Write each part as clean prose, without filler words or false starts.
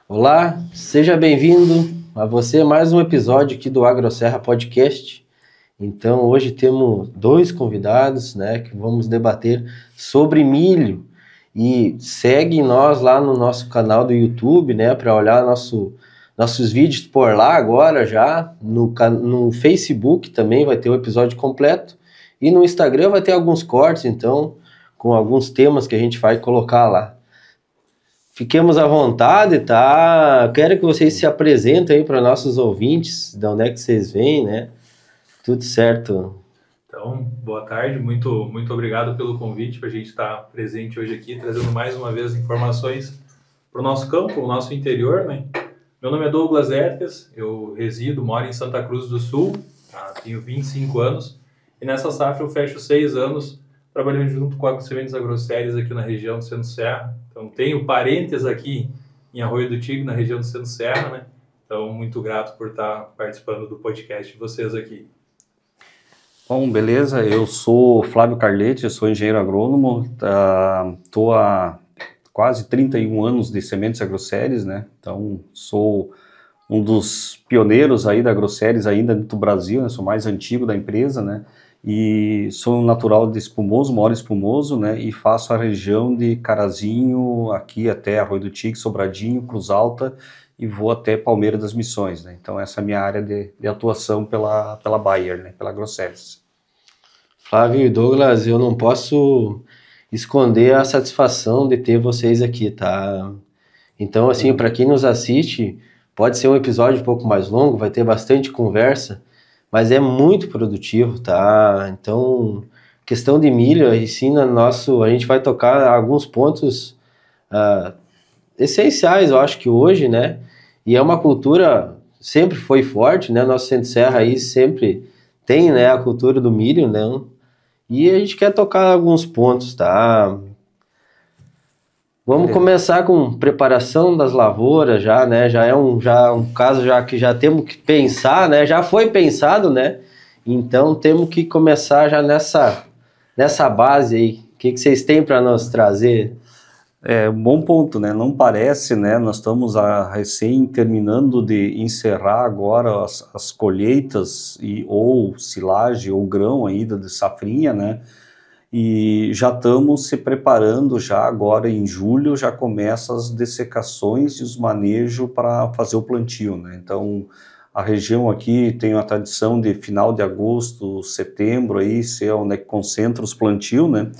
Olá, seja bem-vindo a você mais um episódio aqui do AgroSerra Podcast. Então, hoje temos dois convidados, né, que vamos debater sobre milho. E segue nós lá no nosso canal do YouTube, né, para olhar nossos vídeos por lá agora já. No Facebook também vai ter o episódio completo. E no Instagram vai ter alguns cortes, então, com alguns temas que a gente vai colocar lá. Fiquemos à vontade, tá? Quero que vocês se apresentem aí para nossos ouvintes, de onde é que vocês vêm, né? Tudo certo. Então, boa tarde, muito obrigado pelo convite para a gente estar presente hoje aqui, trazendo mais uma vez informações para o nosso campo, o nosso interior, né? Meu nome é Douglas Ertes, eu moro em Santa Cruz do Sul, tenho 25 anos, e nessa safra eu fecho 6 anos trabalhando junto com a Sementes Agrossérias aqui na região do Centro-Serra. Então, tenho parentes aqui em Arroio do Tigre, na região do Centro-Serra, né? Então, muito grato por estar participando do podcast de vocês aqui. Bom, beleza, eu sou Flávio Carletti, eu sou engenheiro agrônomo, estou há quase 31 anos de Sementes Agrossérias, né? Então, sou um dos pioneiros aí da Agrossérias ainda do Brasil, né? Sou mais antigo da empresa, né? E sou natural de Espumoso, moro em Espumoso, né? E faço a região de Carazinho, aqui até Arroio do Tigre, Sobradinho, Cruz Alta, e vou até Palmeira das Missões, né? Então essa é a minha área de atuação pela Bayer, né? Pela Agrossérias. Flávio e Douglas, eu não posso esconder a satisfação de ter vocês aqui, tá? Então, assim, para quem nos assiste, pode ser um episódio um pouco mais longo, vai ter bastante conversa, mas é muito produtivo, tá? Então, questão de milho, a gente vai tocar alguns pontos essenciais, eu acho que hoje, né? E é uma cultura, sempre foi forte, né? Nosso Centro-Serra aí sempre tem, né, a cultura do milho, né? E a gente quer tocar alguns pontos, tá? Vamos começar com preparação das lavouras já, né? Já é um caso já que já temos que pensar, né? Já foi pensado, né? Então temos que começar já nessa base aí. O que vocês têm para nos trazer? É um bom ponto, né? Não parece, né? Nós estamos recém terminando de encerrar agora as colheitas ou silagem ou grão ainda de safrinha, né? E já estamos se preparando, já agora em julho já começa as dessecações e os manejos para fazer o plantio, né? Então a região aqui tem a tradição de final de agosto, setembro aí ser onde concentra os plantios, né?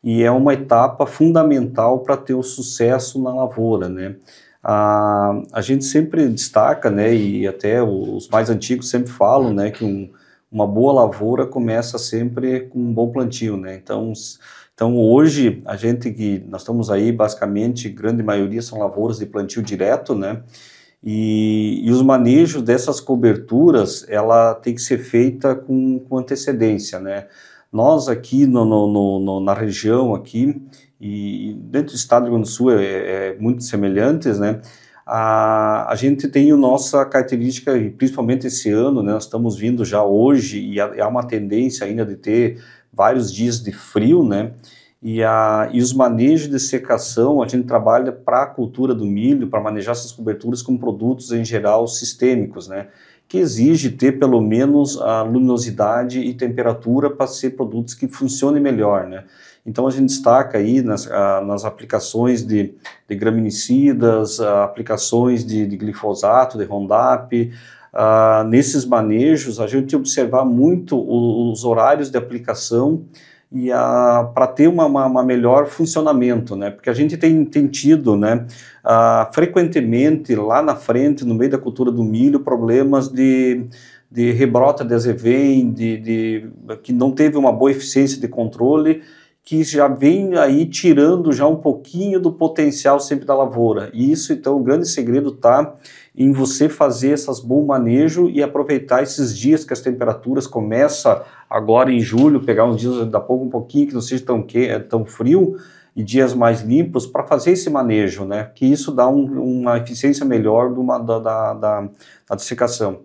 E é uma etapa fundamental para ter o sucesso na lavoura, né? A gente sempre destaca, né? E até os mais antigos sempre falam, né? Que uma boa lavoura começa sempre com um bom plantio, né? Então hoje nós estamos aí basicamente, grande maioria são lavouras de plantio direto, né? E os manejos dessas coberturas, ela tem que ser feita com antecedência, né? Nós aqui na região aqui, e dentro do estado do Rio Grande do Sul é muito semelhantes, né? A gente tem a nossa característica, e principalmente esse ano, né, nós estamos vindo já hoje, e há uma tendência ainda de ter vários dias de frio, né? E os manejos de secação, a gente trabalha para a cultura do milho, para manejar essas coberturas com produtos em geral sistêmicos, né? Que exige ter pelo menos a luminosidade e temperatura para ser produtos que funcionem melhor, né? Então a gente destaca aí nas aplicações de graminicidas, aplicações de glifosato, de Roundup, nesses manejos a gente observar muito os horários de aplicação e para ter uma melhor funcionamento, né? Porque a gente tem tido, né, frequentemente lá na frente, no meio da cultura do milho, problemas de rebrota de azevém, que não teve uma boa eficiência de controle, que já vem aí tirando já um pouquinho do potencial sempre da lavoura. E isso, então, o grande segredo está em você fazer essas bom manejo e aproveitar esses dias que as temperaturas começam agora em julho, pegar uns dias da pouco um pouquinho que não seja tão frio, e dias mais limpos para fazer esse manejo, né? Que isso dá uma eficiência melhor da dessecação.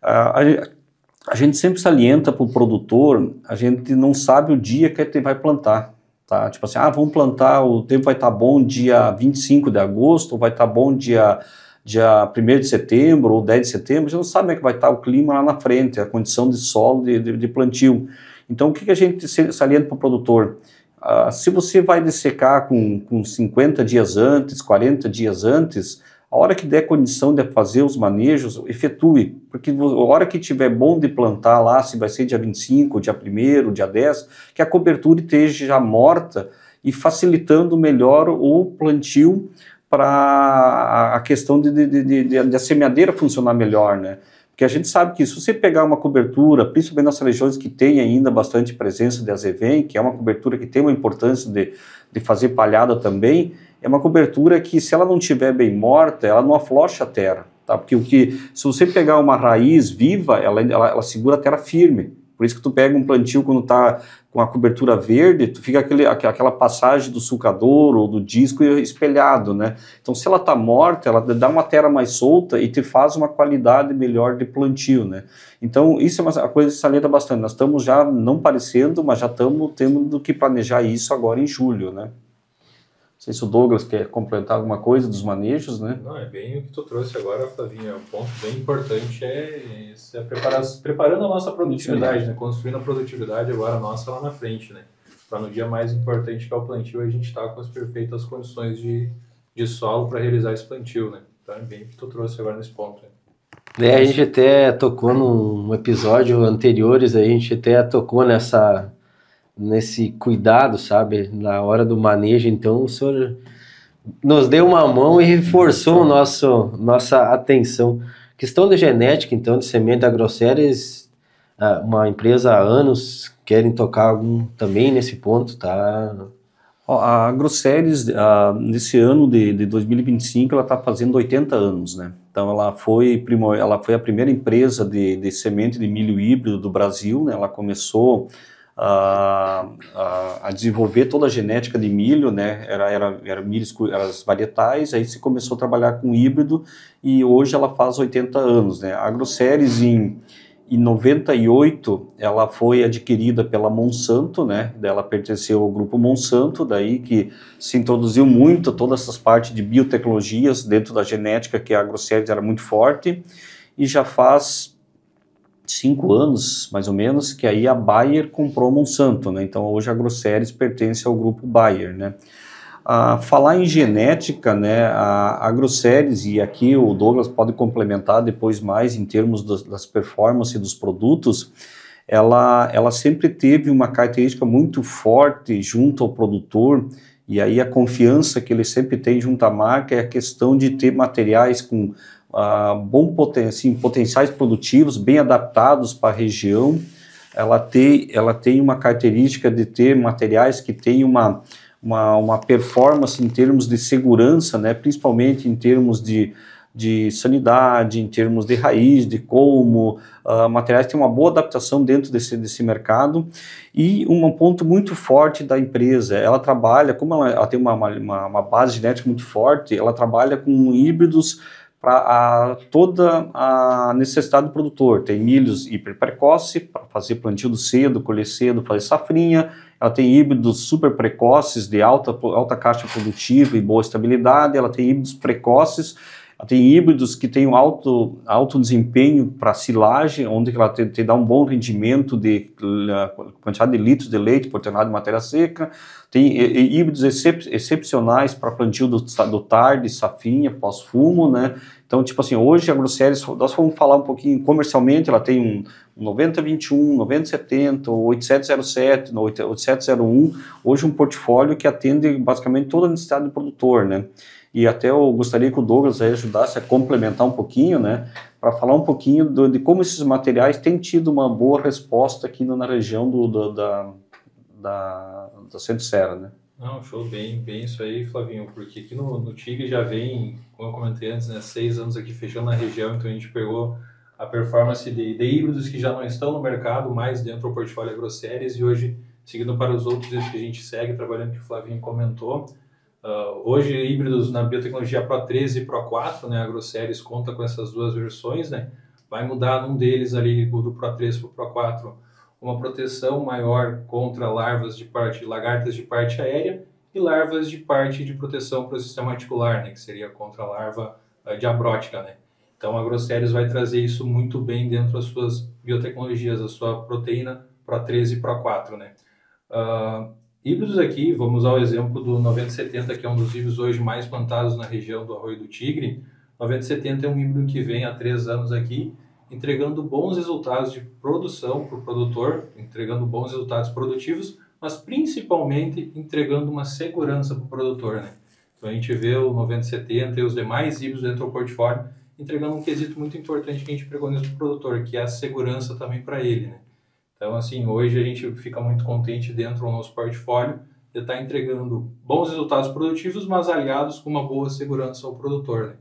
A gente sempre salienta para o produtor, a gente não sabe o dia que ele vai plantar, tá? Tipo assim, vamos plantar, o tempo vai estar bom dia 25 de agosto, ou vai estar bom dia 1º de setembro, ou 10 de setembro, a gente não sabe como é que vai estar o clima lá na frente, a condição de solo de plantio. Então, o que a gente salienta para o produtor? Se você vai dessecar com 50 dias antes, 40 dias antes, a hora que der condição de fazer os manejos, efetue, porque a hora que tiver bom de plantar lá, se vai ser dia 25, dia 1º, dia 10, que a cobertura esteja já morta e facilitando melhor o plantio para a questão de a semeadeira funcionar melhor, né? Porque a gente sabe que se você pegar uma cobertura, principalmente nas regiões que tem ainda bastante presença de azevém, que é uma cobertura que tem uma importância de fazer palhada também, é uma cobertura que, se ela não estiver bem morta, ela não aflocha a terra, tá? Porque se você pegar uma raiz viva, ela segura a terra firme. Por isso que tu pega um plantio quando tá com a cobertura verde, tu fica aquela passagem do sulcador ou do disco espelhado, né? Então, se ela tá morta, ela dá uma terra mais solta e te faz uma qualidade melhor de plantio, né? Então, isso é uma coisa que salienta bastante. Nós estamos já, não parecendo, mas já estamos tendo que planejar isso agora em julho, né? Não sei se o Douglas quer complementar alguma coisa dos manejos, né? Não, é bem o que tu trouxe agora, Flavinho. Um ponto bem importante é preparando a nossa produtividade, né? Construindo a produtividade agora nossa lá na frente, né? Para no dia mais importante, que é o plantio, a gente estar com as perfeitas condições de solo para realizar esse plantio, né? Então é bem o que tu trouxe agora nesse ponto, né? A gente até tocou num episódio anteriores, a gente até tocou nesse cuidado, sabe, na hora do manejo. Então o senhor nos deu uma mão e reforçou nossa atenção. Questão de genética, então, de semente AgroSéries, uma empresa há anos querem tocar também nesse ponto, tá? A AgroSéries, nesse ano de 2025, ela está fazendo 80 anos, né? Então ela foi a primeira empresa de semente de milho híbrido do Brasil, né? Ela começou a desenvolver toda a genética de milho, né? Era milho, eram as varietais, aí se começou a trabalhar com híbrido e hoje ela faz 80 anos, né? A AgroSéries em 98 ela foi adquirida pela Monsanto, né? Ela pertenceu ao grupo Monsanto, daí que se introduziu muito todas essas partes de biotecnologias dentro da genética, que a AgroSéries era muito forte, e já faz 5 anos, mais ou menos, que aí a Bayer comprou a Monsanto, né? Então hoje a AgroSéries pertence ao grupo Bayer, né? Falar em genética, né, a AgroSéries, e aqui o Douglas pode complementar depois mais em termos das performances dos produtos, ela sempre teve uma característica muito forte junto ao produtor, e aí a confiança que ele sempre tem junto à marca é a questão de ter materiais com potenciais produtivos, bem adaptados para a região. Ela tem uma característica de ter materiais que têm uma performance em termos de segurança, né, principalmente em termos de sanidade, em termos de raiz, de colmo, materiais que têm uma boa adaptação dentro desse mercado. E um ponto muito forte da empresa, ela trabalha, como ela tem uma base genética muito forte, ela trabalha com híbridos para toda a necessidade do produtor. Tem milhos hiperprecoce, para fazer plantio cedo, colher cedo, fazer safrinha. Ela tem híbridos super precoces, de alta caixa produtiva e boa estabilidade. Ela tem híbridos precoces. Ela tem híbridos que têm um alto desempenho para silagem, onde ela te dá um bom rendimento de quantidade de litros de leite por tonelada de matéria seca. Tem híbridos excepcionais para plantio do tarde, safrinha, pós-fumo, né? Então, tipo assim, hoje a AgroSéries, nós vamos falar um pouquinho comercialmente, ela tem um 9021, 9070, 8707, 8701, hoje um portfólio que atende basicamente toda a necessidade do produtor, né? E até eu gostaria que o Douglas aí ajudasse a complementar um pouquinho, né, para falar um pouquinho de como esses materiais têm tido uma boa resposta aqui na região da Centro-Serra, né? Não, show, bem isso aí, Flavinho, porque aqui no TIG já vem, como eu comentei antes, né, 6 anos aqui fechando na região, então a gente pegou a performance de híbridos que já não estão no mercado, mais dentro do portfólio AgroSéries, e hoje seguindo para os outros itens que a gente segue, trabalhando, que o Flavinho comentou. Hoje, híbridos na biotecnologia Pro 13 e Pro 4, né? A AgroSéries conta com essas duas versões, né? Vai mudar num deles ali, do Pro 3 para o Pro 4, uma proteção maior contra lagartas de parte aérea e larvas de parte de proteção para o sistema articular, né? Que seria contra a larva diabrótica, né? Então, a AgroSéries vai trazer isso muito bem dentro das suas biotecnologias, a sua proteína Pro 13 e Pro 4, né? Híbridos aqui, vamos usar o exemplo do 9070, que é um dos híbridos hoje mais plantados na região do Arroio do Tigre. 9070 é um híbrido que vem há 3 anos aqui, entregando bons resultados de produção para o produtor, entregando bons resultados produtivos, mas principalmente entregando uma segurança para o produtor, né? Então a gente vê o 9070 e os demais híbridos dentro do portfólio entregando um quesito muito importante que a gente preconiza para o produtor, que é a segurança também para ele, né? Então, assim, hoje a gente fica muito contente dentro do nosso portfólio de estar entregando bons resultados produtivos, mas aliados com uma boa segurança ao produtor, né?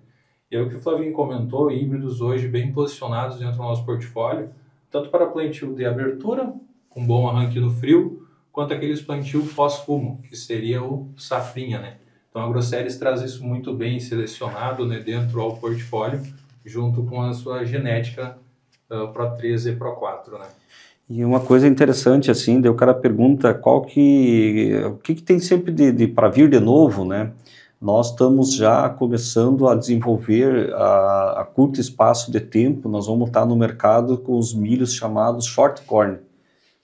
E é o que o Flavinho comentou, híbridos hoje bem posicionados dentro do nosso portfólio, tanto para plantio de abertura, com bom arranque no frio, quanto aqueles plantio pós-fumo, que seria o safrinha, né? Então a AgroSéries traz isso muito bem selecionado, né, dentro ao portfólio, junto com a sua genética Pro 13 e Pro 4, né? E uma coisa interessante, assim, daí o cara pergunta o que tem sempre para vir de novo, né? Nós estamos já começando a desenvolver a curto espaço de tempo, nós vamos estar no mercado com os milhos chamados short corn.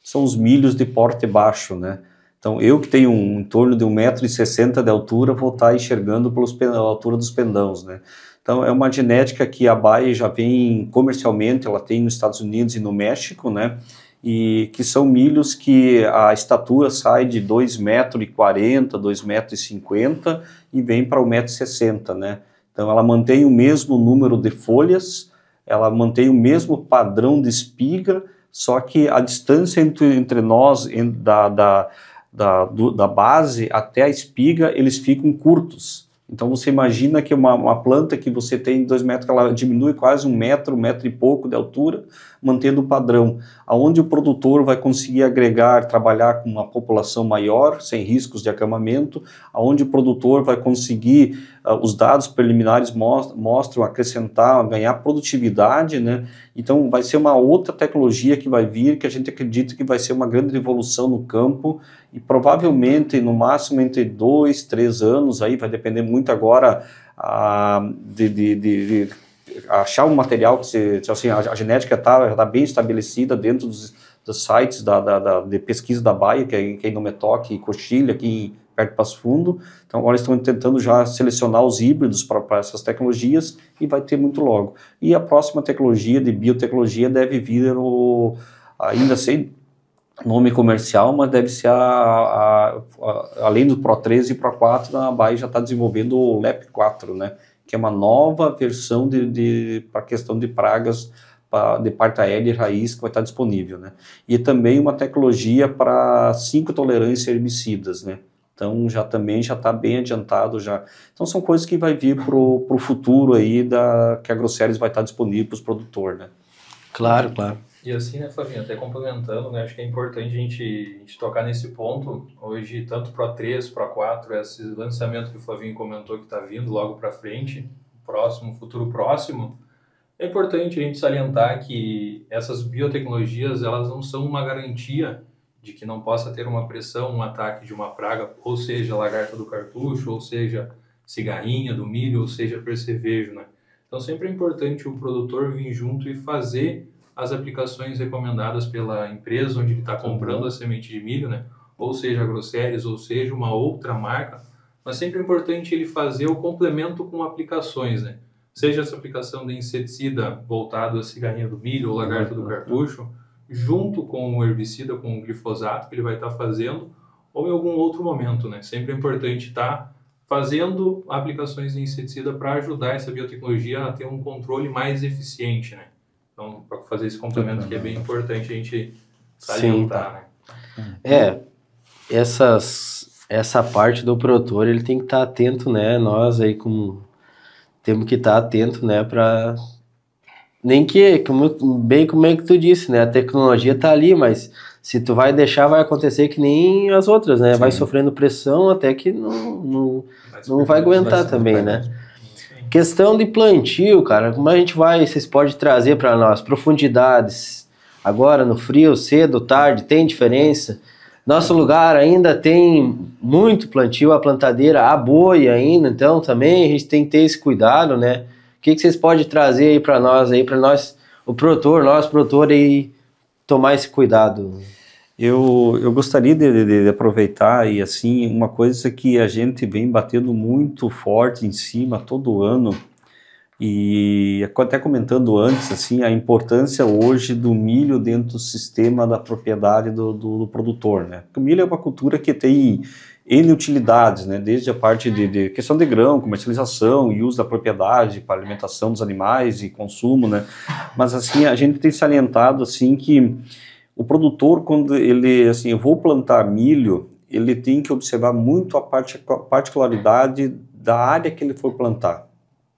São os milhos de porte baixo, né? Então, eu que tenho em torno de 1,60 m de altura, vou estar enxergando pela altura dos pendãos, né? Então, é uma genética que a Bayer já vem comercialmente, ela tem nos Estados Unidos e no México, né? E que são milhos que a estatura sai de 2,40 m, 2,50 m e vem para 1,60 m, né? Então, ela mantém o mesmo número de folhas, ela mantém o mesmo padrão de espiga, só que a distância entre nós, da base até a espiga, eles ficam curtos. Então você imagina que uma planta que você tem 2 metros, ela diminui quase 1 metro, 1 metro e pouco de altura, mantendo o padrão. Aonde o produtor vai conseguir agregar, trabalhar com uma população maior, sem riscos de acamamento, aonde o produtor vai conseguir, os dados preliminares mostram acrescentar, ganhar produtividade, né? Então vai ser uma outra tecnologia que vai vir, que a gente acredita que vai ser uma grande revolução no campo, e provavelmente no máximo entre 2, 3 anos, aí vai depender muito agora de achar um material que assim, a genética já está bem estabelecida dentro dos sites de pesquisa da Bayer, que é em Nometoc e Coxilha, aqui perto de Passo Fundo. Então agora estão tentando já selecionar os híbridos para essas tecnologias, e vai ter muito logo. E a próxima tecnologia de biotecnologia deve vir, ainda sem nome comercial, mas deve ser além do Pro 13 e Pro 4, a Bayer já está desenvolvendo o LEP4, né? Que é uma nova versão para a questão de pragas de parte aérea e raiz, que vai estar disponível, né? E também uma tecnologia para 5 tolerâncias a herbicidas, né? Então já está bem adiantado já. Então são coisas que vai vir para o futuro aí, que a AgroSéries vai estar disponível para os produtores, né? Claro, claro. E assim, né, Flavinho, até complementando, né, acho que é importante a gente tocar nesse ponto. Hoje, tanto Pro 3, Pro 4, esse lançamento que o Flavinho comentou que está vindo logo para frente, futuro próximo, é importante a gente salientar que essas biotecnologias, elas não são uma garantia de que não possa ter uma pressão, um ataque de uma praga, ou seja, lagarta do cartucho, ou seja, cigarrinha do milho, ou seja, percevejo, né? Então sempre é importante o produtor vir junto e fazer as aplicações recomendadas pela empresa onde ele está comprando a semente de milho, né? Ou seja, AgroSéries, ou seja, uma outra marca, mas sempre é importante ele fazer o complemento com aplicações, né? Seja essa aplicação de inseticida voltado à cigarrinha do milho ou lagarta do cartucho, junto com o herbicida, com o glifosato que ele vai estar fazendo, ou em algum outro momento, né? Sempre é importante estar fazendo aplicações de inseticida para ajudar essa biotecnologia a ter um controle mais eficiente, né? Então, para fazer esse complemento que é bem importante a gente salientar, né? Essa parte do produtor, ele tem que estar atento, né? Nós aí temos que estar atento, né? Para nem que, bem como é que tu disse, né? A tecnologia tá ali, mas se tu vai deixar, vai acontecer que nem as outras, né? Sim. Vai sofrendo pressão até que não vai aguentar também, né? Sim. Questão de plantio, cara, como a gente vocês podem trazer para nós profundidades, agora no frio, cedo, tarde, tem diferença? Nosso lugar ainda tem muito plantio, a plantadeira, a boi ainda, então também a gente tem que ter esse cuidado, né? O que vocês podem trazer aí para nós, o produtor, nós produtor, aí tomar esse cuidado? Eu gostaria de aproveitar e assim, uma coisa que a gente vem batendo muito forte em cima todo ano, e até comentando antes, assim, a importância hoje do milho dentro do sistema da propriedade do produtor, né? Porque o milho é uma cultura que tem N utilidades, né? Desde a parte de questão de grão, comercialização e uso da propriedade para alimentação dos animais e consumo, né? Mas assim, a gente tem salientado assim que o produtor, quando ele, assim, eu vou plantar milho, ele tem que observar muito a particularidade da área que ele for plantar,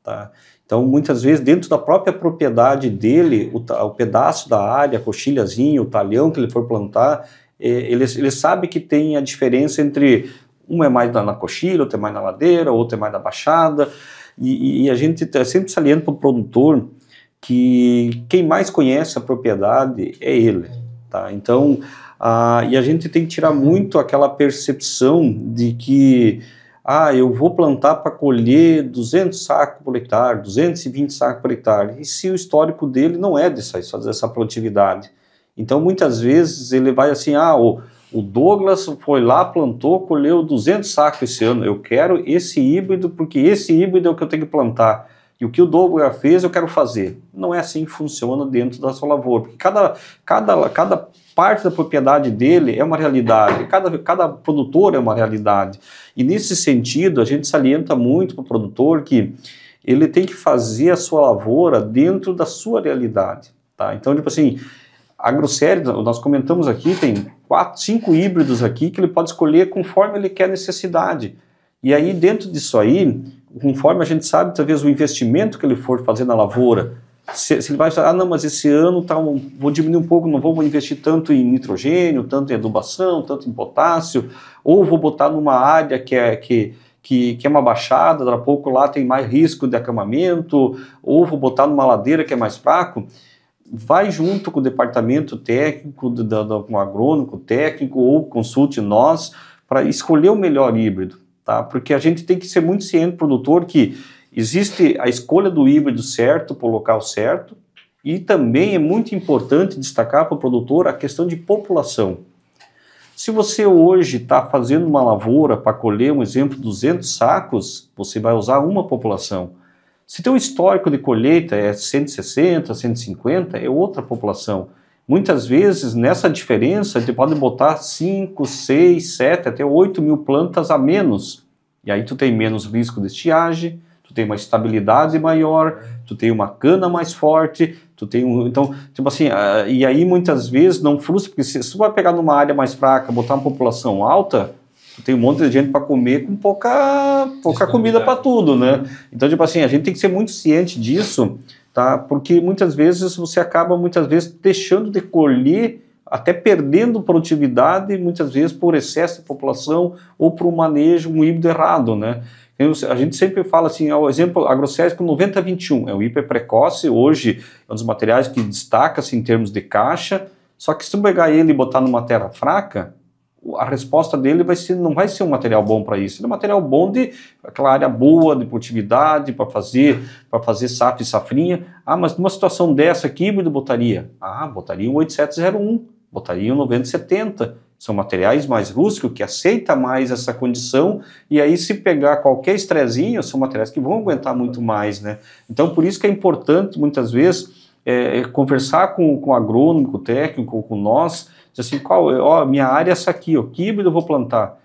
tá? Então, muitas vezes, dentro da própria propriedade dele, o pedaço da área, a coxilhazinha, o talhão que ele for plantar, ele sabe que tem a diferença entre um é mais na coxilha, outro é mais na ladeira, outro é mais na baixada, e a gente sempre salienta para o produtor que quem mais conhece a propriedade é ele, tá? Então, e a gente tem que tirar muito aquela percepção de que eu vou plantar para colher 200 sacos por hectare, 220 sacos por hectare, e se o histórico dele não é dessa produtividade. Então, muitas vezes, ele vai assim, o Douglas foi lá, plantou, colheu 200 sacos esse ano, eu quero esse híbrido, porque esse híbrido é o que eu tenho que plantar. E o que o Douglas fez, eu quero fazer. Não é assim que funciona dentro da sua lavoura, porque cada parte da propriedade dele é uma realidade, cada produtor é uma realidade. E nesse sentido, a gente salienta muito para o produtor que ele tem que fazer a sua lavoura dentro da sua realidade, tá? Então, tipo assim, a AgroSérie, nós comentamos aqui, tem 4, 5 híbridos aqui que ele pode escolher conforme ele quer necessidade. E aí, dentro disso aí, conforme a gente sabe, talvez o investimento que ele for fazer na lavoura, se ele vai falar, não, mas esse ano vou diminuir um pouco, não vou investir tanto em nitrogênio, tanto em adubação, tanto em potássio, ou vou botar numa área que é uma baixada, daqui a pouco lá tem mais risco de acamamento, ou vou botar numa ladeira que é mais fraco. Vai junto com o departamento técnico, com o agrônomo técnico, ou consulte nós para escolher o melhor híbrido, tá? Porque a gente tem que ser muito ciente, produtor, que existe a escolha do híbrido certo, para o local certo, e também é muito importante destacar para o produtor a questão de população. Se você hoje está fazendo uma lavoura para colher, um exemplo, 200 sacos, você vai usar uma população. Se teu histórico de colheita é 160, 150, é outra população. Muitas vezes, nessa diferença, você pode botar 5, 6, 7, até 8 mil plantas a menos. E aí tu tem menos risco de estiagem, tu tem uma estabilidade maior, tu tem uma cana mais forte, tu tem então, tipo assim, e aí muitas vezes não frustra, porque se tu vai pegar numa área mais fraca, botar uma população alta, tu tem um monte de gente para comer com pouca comida para tudo, né? Então, tipo assim, a gente tem que ser muito ciente disso, tá? Porque muitas vezes você acaba, deixando de colher, até perdendo produtividade, muitas vezes por excesso de população ou por um manejo, um híbrido errado, né? A gente sempre fala assim, o exemplo, a AgroSérie com 90-21, é um hiper precoce, hoje é um dos materiais que destaca-se em termos de caixa, só que se tu pegar ele e botar numa terra fraca, a resposta dele não vai ser um material bom para isso, ele é um material bom de aquela área boa, de produtividade, para fazer safra e safrinha. Mas numa situação dessa, que híbrido botaria? Botaria um 8701, botaria um 9070, são materiais mais rústicos, que aceita mais essa condição, e aí se pegar qualquer estrezinho, são materiais que vão aguentar muito mais, né? Então, por isso que é importante, muitas vezes, conversar com o agrônomo, com o técnico, com nós, dizer assim, minha área é essa aqui, que híbrido eu vou plantar?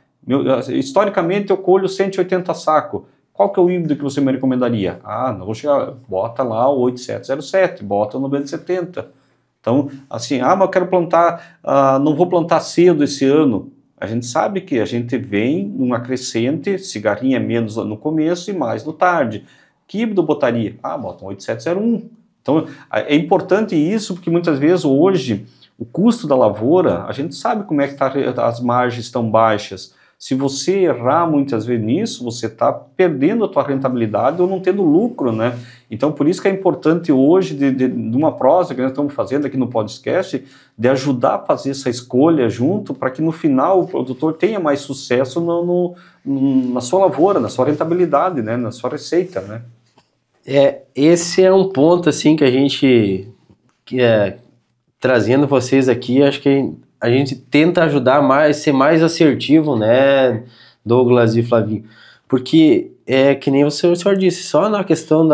Historicamente, eu colho 180 sacos. Qual que é o híbrido que você me recomendaria? Não vou chegar, bota lá o 8707, bota o 9070. Então, assim, mas eu quero plantar, não vou plantar cedo esse ano. A gente sabe que a gente vem numa crescente, cigarrinha menos no começo e mais no tarde. Que híbrido botaria? Bota um 8701. Então, é importante isso, porque muitas vezes hoje o custo da lavoura, a gente sabe como é que as margens estão baixas. Se você errar muitas vezes nisso, você está perdendo a tua rentabilidade ou não tendo lucro, né? Então, por isso que é importante hoje, de uma prosa que nós estamos fazendo aqui no podcast, de ajudar a fazer essa escolha junto, para que no final o produtor tenha mais sucesso na sua lavoura, na sua rentabilidade, né? Na sua receita, né? Esse é um ponto assim que a gente trazendo vocês aqui, acho que a gente tenta ajudar mais, ser mais assertivo, né, Douglas e Flavinho, porque que nem o senhor disse, só na questão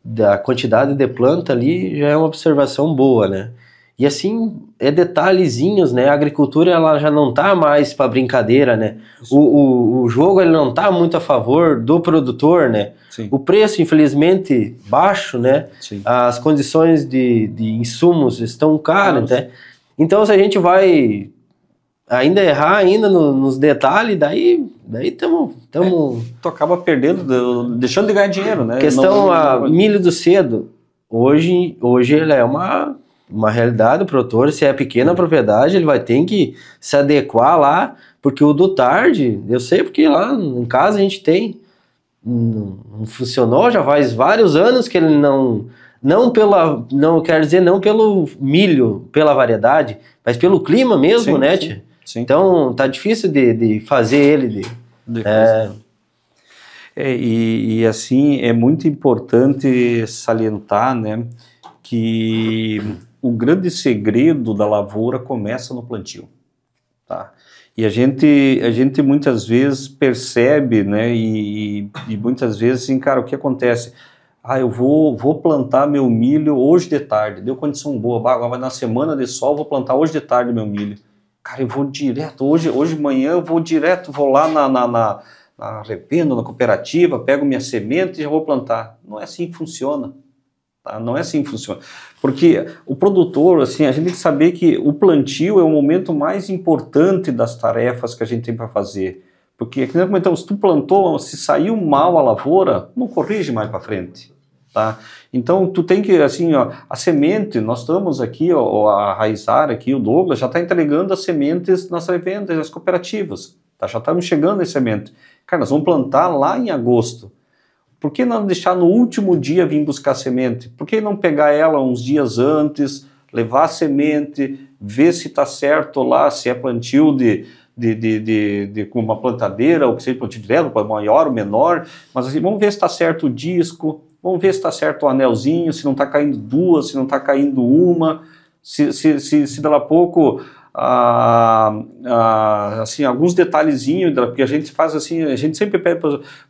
da quantidade de planta ali já é uma observação boa, né? E assim, detalhezinhos, né? A agricultura ela já não tá mais para brincadeira, né? O jogo ele não tá muito a favor do produtor, né? Sim. O preço, infelizmente, baixo, né? Sim. As condições de insumos estão caras, né? Então, se a gente vai ainda errar ainda nos detalhes, daí estamos... Tu acaba perdendo, deixando de ganhar dinheiro, né? Milho do cedo, hoje ele é uma realidade do produtor. Se é pequena propriedade, ele vai ter que se adequar lá, porque o do tarde, eu sei porque lá em casa a gente tem, não funcionou, já faz vários anos que ele não quero dizer não pelo milho, pela variedade, mas pelo clima mesmo, né, tia? Sim. Então tá difícil de fazer ele. E assim, é muito importante salientar, né, que o grande segredo da lavoura começa no plantio, tá? E a gente muitas vezes percebe, né, e muitas vezes, assim, cara, o que acontece? Eu vou plantar meu milho hoje de tarde, deu condição boa, agora na semana de sol vou plantar hoje de tarde meu milho. Cara, eu vou direto, hoje de manhã eu vou lá na revenda, na cooperativa, pego minha semente e já vou plantar. Não é assim que funciona. Tá? Não é assim que funciona. Porque o produtor, assim, a gente tem que saber que o plantio é o momento mais importante das tarefas que a gente tem para fazer. Porque, como comentamos, se tu plantou, se saiu mal a lavoura, não corrige mais para frente. Tá? Então, tu tem que, assim, a semente, nós estamos aqui, a Raizar aqui, o Douglas, já está entregando as sementes nas revendas, nas cooperativas. Tá? Já estamos chegando em semente. Cara, nós vamos plantar lá em agosto. Por que não deixar no último dia vir buscar semente? Por que não pegar ela uns dias antes, levar a semente, ver se está certo lá, se é plantio com uma plantadeira, ou que seja plantio direto, maior ou menor, mas assim, vamos ver se está certo o disco, vamos ver se está certo o anelzinho, se não está caindo duas, se não está caindo uma, se daqui a pouco... assim, alguns detalhezinhos, porque a gente faz assim, a gente sempre pede,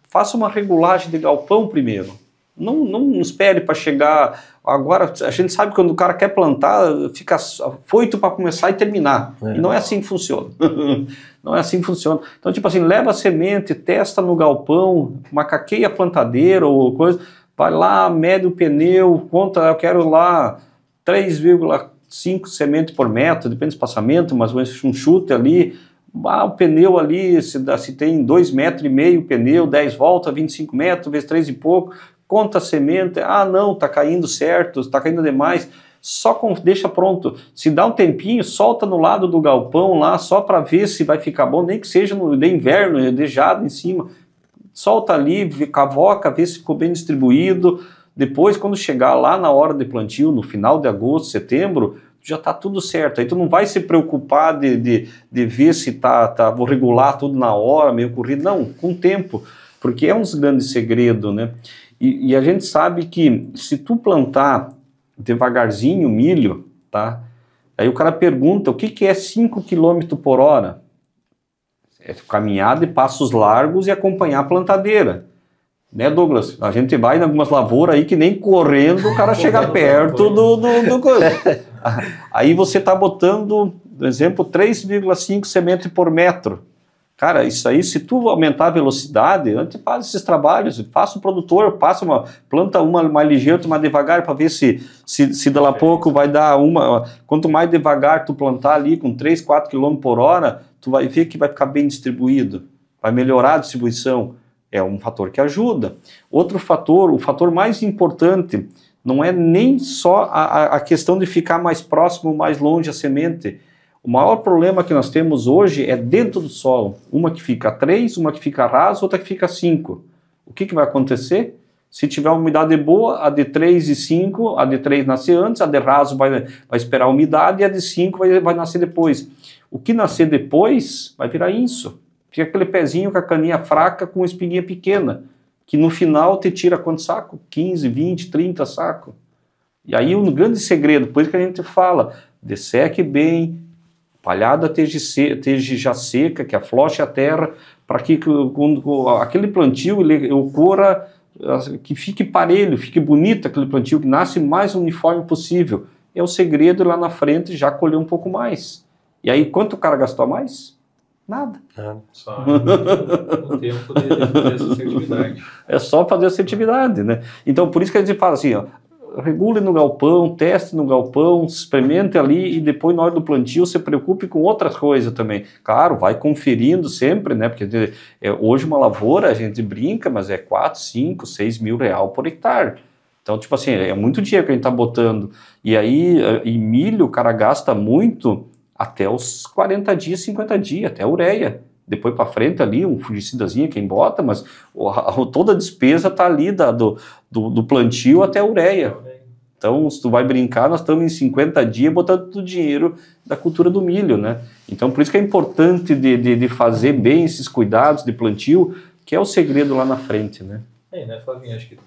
faça uma regulagem de galpão primeiro, não espere para chegar, agora a gente sabe que quando o cara quer plantar, fica foito para começar e terminar, e não é assim que funciona, não é assim que funciona. Então, tipo assim, leva a semente, testa no galpão, macaqueia a plantadeira ou coisa, vai lá, mede o pneu, conta, eu quero lá 3,5 semente por metro, depende do espaçamento, mas um chute ali, o pneu ali, se tem 2,5 metros o pneu, 10 voltas, 25 metros, vezes 3 e pouco, conta a semente, não, tá caindo certo, tá caindo demais, deixa pronto, se dá um tempinho, solta no lado do galpão lá, só para ver se vai ficar bom, nem que seja no de inverno, de geada em cima, solta ali, cavoca, vê se ficou bem distribuído. Depois, quando chegar lá na hora de plantio, no final de agosto, setembro, já está tudo certo. Aí tu não vai se preocupar de ver se vou regular tudo na hora, meio corrido. Não, com tempo, porque é um dos grandes segredos, né? E a gente sabe que se tu plantar devagarzinho milho, tá? Aí o cara pergunta, o que é 5 km por hora? É caminhar de passos largos e acompanhar a plantadeira. Né, Douglas? A gente vai em algumas lavouras aí que nem correndo o cara chega perto do coisa. Aí você está botando, por exemplo, 3,5 semente por metro. Cara, isso aí, se tu aumentar a velocidade, antes faz esses trabalhos, faça o produtor, planta uma mais ligeira, outra mais devagar, para ver se daqui a pouco vai dar uma. Quanto mais devagar tu plantar ali com 3, 4 km por hora, tu vai ver que vai ficar bem distribuído, vai melhorar a distribuição. É um fator que ajuda. Outro fator, o fator mais importante não é nem só a questão de ficar mais próximo, mais longe a semente. O maior problema que nós temos hoje é dentro do solo. Uma que fica a 3, uma que fica raso, outra que fica a 5. O que vai acontecer? Se tiver uma umidade boa, a de 3 e 5, a de 3 nasce antes, a de raso vai esperar a umidade e a de 5 vai nascer depois. O que nascer depois vai virar isso. Fica aquele pezinho com a caninha fraca com espinha pequena, que no final te tira quantos sacos? 15, 20, 30 sacos. E aí um grande segredo, por isso que a gente fala, desseque bem, palhada esteja já seca, que afloche a terra, para que quando aquele plantio ele ocorra, que fique parelho, fique bonito aquele plantio, que nasce mais uniforme possível. É o segredo lá na frente já colher um pouco mais. E aí quanto o cara gastou mais? Nada. Só o tempo de fazer essa assertividade. É só fazer assertividade, né? Então por isso que a gente fala assim, ó, regule no galpão, teste no galpão, experimente ali e depois na hora do plantio se preocupe com outras coisas também. Claro, vai conferindo sempre, né? Porque hoje uma lavoura a gente brinca, mas é 4, 5, 6 mil real por hectare. Então, tipo assim, é muito dinheiro que a gente tá botando. E aí, em milho, o cara gasta muito até os 40 dias, 50 dias, até a ureia. Depois para frente ali, um fungicidazinho quem bota, mas toda a despesa tá ali do plantio até a ureia. Então, se tu vai brincar, nós estamos em 50 dias botando todo o dinheiro da cultura do milho, né? Então, por isso que é importante de fazer bem esses cuidados de plantio, que é o segredo lá na frente, né? Né, Flavinho? Acho que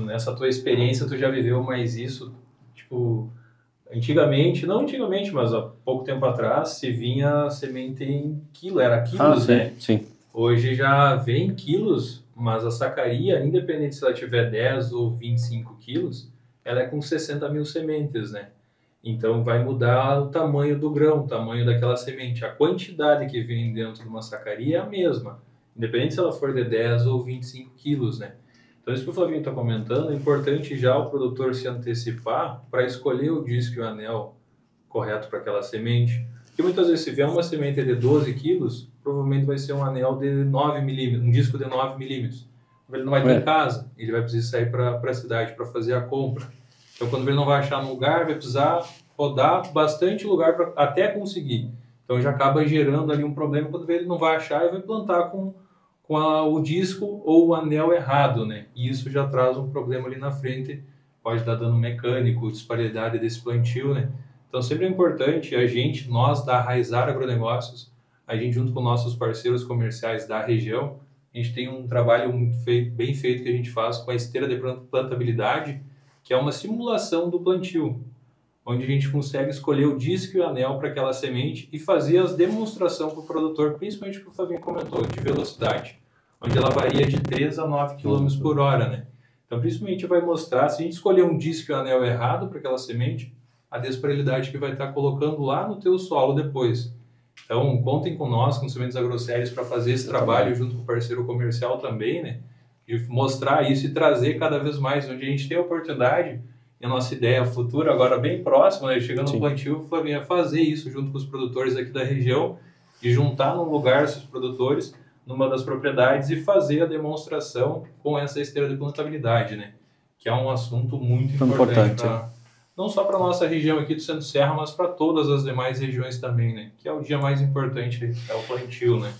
nessa tua experiência, tu já viveu mais isso, tipo... não antigamente, mas há pouco tempo atrás, se vinha semente em quilo, era quilos, né? Sim. Hoje já vem quilos, mas a sacaria, independente se ela tiver 10 ou 25 quilos, ela é com 60 mil sementes, né? Então vai mudar o tamanho do grão, o tamanho daquela semente. A quantidade que vem dentro de uma sacaria é a mesma, independente se ela for de 10 ou 25 quilos, né? Então, isso que o Flavinho está comentando, é importante já o produtor se antecipar para escolher o disco e o anel correto para aquela semente. Porque muitas vezes, se vier uma semente de 12 quilos, provavelmente vai ser um anel de 9 milímetros, um disco de 9 milímetros. Ele não vai ter em casa, ele vai precisar sair para a cidade para fazer a compra. Então, quando ele não vai achar um lugar, vai precisar rodar bastante lugar até conseguir. Então, já acaba gerando ali um problema quando ele não vai achar e vai plantar com o disco ou o anel errado, né? E isso já traz um problema ali na frente, pode dar dano mecânico, disparidade desse plantio, né? Então sempre é importante nós da Raizar Agronegócios, a gente junto com nossos parceiros comerciais da região, a gente tem um trabalho bem feito que a gente faz com a esteira de plantabilidade, que é uma simulação do plantio, onde a gente consegue escolher o disco e o anel para aquela semente e fazer as demonstrações para o produtor, principalmente o que o Flavinho comentou, de velocidade, onde ela varia de 3 a 9 km por hora, né? Então, principalmente vai mostrar, se a gente escolher um disco e um anel errado para aquela semente, a disparidade que vai estar colocando lá no teu solo depois. Então, contem com nós, com Sementes Agrosérias, para fazer esse trabalho junto com o parceiro comercial também, né? De mostrar isso e trazer cada vez mais, onde a gente tem a oportunidade, e a nossa ideia futura, agora bem próxima, né? Chegando no plantio, Flavinho, é fazer isso junto com os produtores aqui da região, e juntar num lugar esses produtores, numa das propriedades, e fazer a demonstração com essa esteira de plantabilidade, né? Que é um assunto muito importante não só para a nossa região aqui do Centro Serra, mas para todas as demais regiões também, né? Que é o dia mais importante, é o plantio, né?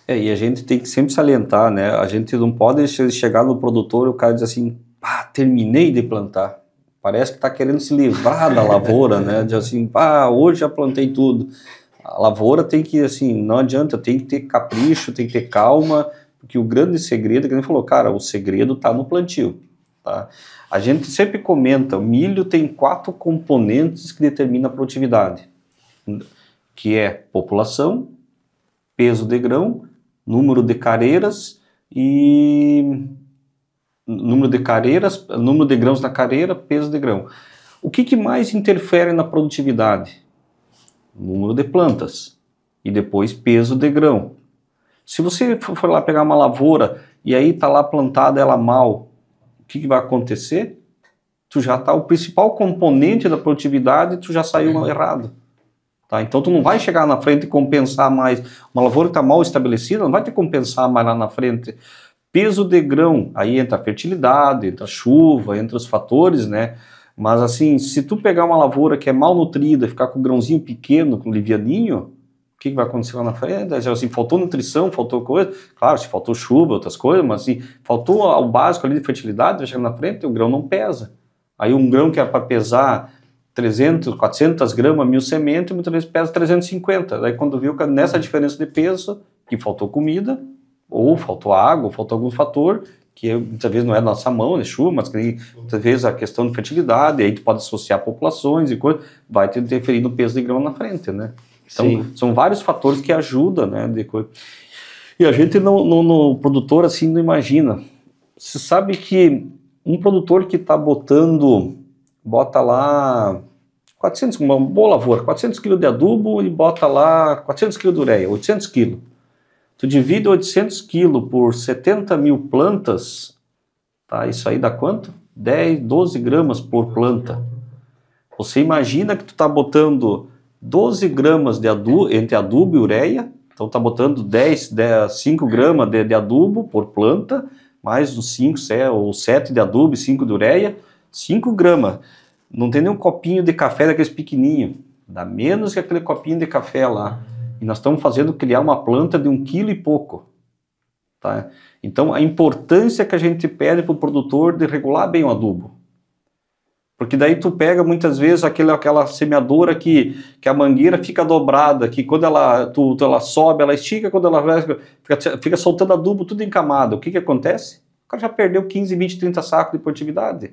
E a gente tem que sempre salientar, né? A gente não pode chegar no produtor e o cara diz assim, terminei de plantar. Parece que está querendo se livrar da lavoura, né? De assim, hoje já plantei tudo. A lavoura tem que, assim, não adianta, tem que ter capricho, tem que ter calma, porque o grande segredo, que ele falou, cara, o segredo está no plantio, tá? A gente sempre comenta, o milho tem 4 componentes que determinam a produtividade, que é população, peso de grão, número de careiras e... número de grãos na careira, peso de grão. O que mais interfere na produtividade? Número de plantas e depois peso de grão. Se você for lá pegar uma lavoura e aí está lá plantada ela mal, o que vai acontecer? Tu já tá o principal componente da produtividade, tu já saiu errado. Tá? Então tu não vai chegar na frente e compensar mais. Uma lavoura que está mal estabelecida não vai te compensar mais lá na frente. peso de grão, aí entra a fertilidade, entra a chuva, entra os fatores, né? Mas assim, se tu pegar uma lavoura que é mal nutrida, ficar com o grãozinho pequeno, com livianinho, o que vai acontecer lá na frente? Assim, faltou nutrição, faltou coisa, claro, se faltou chuva, outras coisas, mas assim, faltou o básico ali de fertilidade, vai chegar na frente, o grão não pesa. Aí um grão que é para pesar 300, 400 gramas, 1000 sementes, muitas vezes pesa 350. Daí quando viu que nessa diferença de peso, que faltou comida, ou faltou água, ou faltou algum fator, que muitas vezes não é da nossa mão, é chuva, mas que muitas vezes a questão de fertilidade, aí tu pode associar populações e coisas, vai te interferir no peso de grão na frente, né? Então, são vários fatores que ajudam, né? E a gente no produtor, assim, não imagina. Você sabe que um produtor que está bota lá 400, uma boa lavoura, 400 kg de adubo e bota lá 400 kg de ureia, 800 kg. Tu divide 800 kg por 70 mil plantas, tá? Isso aí dá quanto? 10, 12 gramas por planta. Você imagina que tu tá botando 12 gramas de adubo, entre adubo e ureia, então tá botando 5 gramas de adubo por planta, mais uns 5 ou 7 de adubo e 5 de ureia, 5 gramas. Não tem nem um copinho de café daqueles pequenininhos, dá menos que aquele copinho de café lá. E nós estamos fazendo criar uma planta de 1 quilo e pouco. Tá? Então, a importância que a gente pede para o produtor de regular bem o adubo. Porque daí tu pega muitas vezes aquela semeadora que a mangueira fica dobrada, que quando ela sobe, ela estica, quando ela fica soltando adubo tudo em camada. O que acontece? O cara já perdeu 15, 20, 30 sacos de produtividade.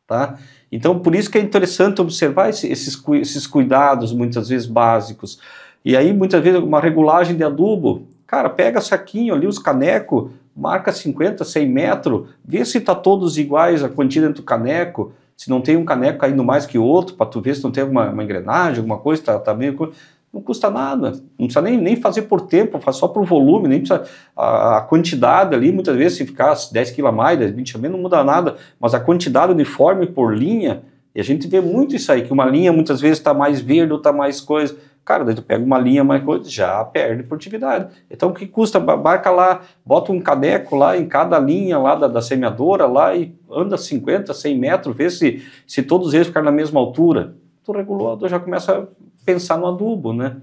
Tá? Então, por isso que é interessante observar esses cuidados, muitas vezes básicos. E aí, muitas vezes, uma regulagem de adubo, cara, pega saquinho ali, os canecos, marca 50, 100 metros, vê se tá todos iguais a quantia dentro do caneco, se não tem um caneco caindo mais que outro, para tu ver se não tem uma engrenagem, alguma coisa, tá meio... Não custa nada, não precisa nem fazer por tempo, faz só por volume, nem precisa... A quantidade ali, muitas vezes, se ficar 10 kg a mais, 10, 20 a menos, não muda nada, mas a quantidade uniforme por linha, e a gente vê muito isso aí, que uma linha muitas vezes está mais verde ou está mais coisa... Cara, daí tu pega uma linha mais coisa, já perde produtividade. Então o que custa? Marca lá, bota um caneco lá em cada linha lá da semeadora lá e anda 50, 100 metros, vê se todos eles ficarem na mesma altura. Tu regulou, tu já começa a pensar no adubo, né?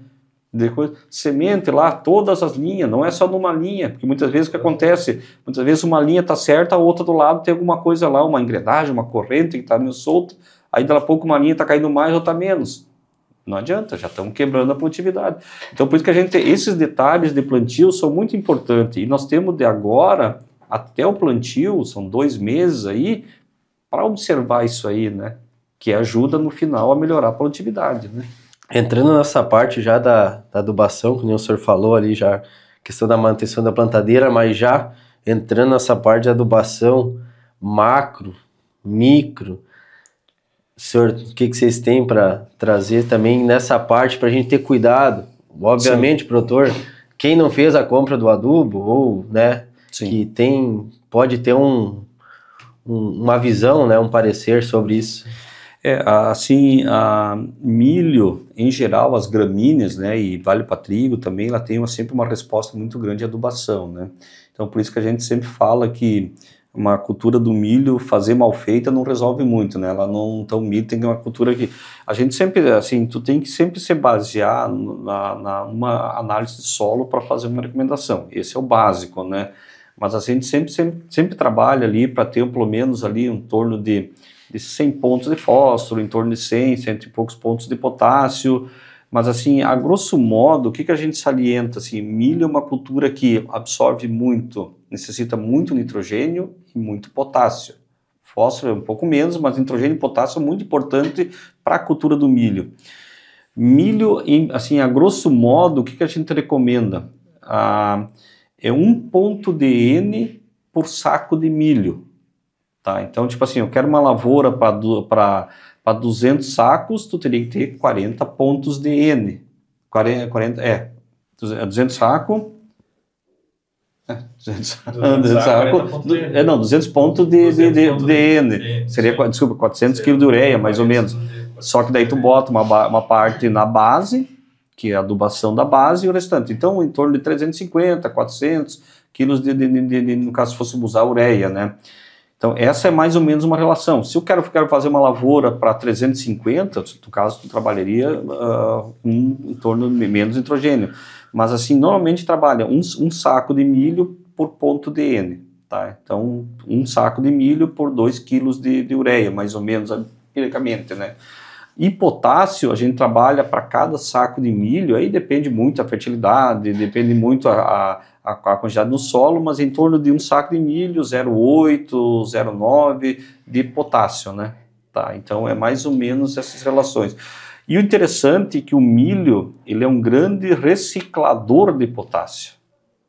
Depois, semente lá, todas as linhas, não é só numa linha, porque muitas vezes o que acontece, muitas vezes uma linha está certa, a outra do lado tem alguma coisa lá, uma engrenagem, uma corrente que está meio solta, aí daqui a pouco uma linha está caindo mais ou está menos. Não adianta, já estamos quebrando a produtividade. Então, por isso que esses detalhes de plantio são muito importantes. E nós temos de agora até o plantio, são 2 meses aí, para observar isso aí, né? Que ajuda no final a melhorar a produtividade, né? Entrando nessa parte já da adubação, que nem o senhor falou ali, já questão da manutenção da plantadeira, mas já entrando nessa parte de adubação macro, micro, senhor, o que vocês têm para trazer também nessa parte para a gente ter cuidado? Obviamente, produtor, quem não fez a compra do adubo, ou, né, que pode ter uma visão, né, um parecer sobre isso. Assim, milho, em geral, as gramíneas, né, e vale para trigo também, ela tem sempre uma resposta muito grande de adubação, né? Então, por isso que a gente sempre fala que uma cultura do milho, fazer mal feita não resolve muito, né? Então, o milho tem uma cultura que a gente sempre, assim, tu tem que sempre se basear numa análise de solo para fazer uma recomendação. Esse é o básico, né? Mas a gente sempre trabalha ali para ter pelo menos ali em torno de 100 pontos de fósforo, em torno de 100 e poucos pontos de potássio. Mas assim, a grosso modo, o que a gente salienta? Assim, milho é uma cultura que absorve muito, necessita muito nitrogênio e muito potássio. Fósforo é um pouco menos, mas nitrogênio e potássio são muito importantes para a cultura do milho. Milho, assim, a grosso modo, o que a gente recomenda? É 1 ponto de N por saco de milho. Tá? Então, tipo assim, eu quero uma lavoura para 200 sacos, tu teria que ter 40 pontos de N. 200 sacos. 200 pontos de N. Seria, desculpa, 400 kg de ureia, mais ou menos. Só que daí tu bota uma parte na base, que é a adubação da base, e o restante. Então, em torno de 350, 400 quilos no caso, se fosse usar ureia, né? Então, essa é mais ou menos uma relação. Se eu quero fazer uma lavoura para 350, no caso, tu trabalharia em torno de menos nitrogênio. Mas, assim, normalmente trabalha um saco de milho por ponto de N, tá? Então, um saco de milho por 2 quilos de ureia, mais ou menos, empiricamente, né? E potássio, a gente trabalha para cada saco de milho, aí depende muito a fertilidade, depende muito a quantidade no solo, mas em torno de um saco de milho, 0,8, 0,9 de potássio, né? Tá, então é mais ou menos essas relações. E o interessante é que o milho, ele é um grande reciclador de potássio,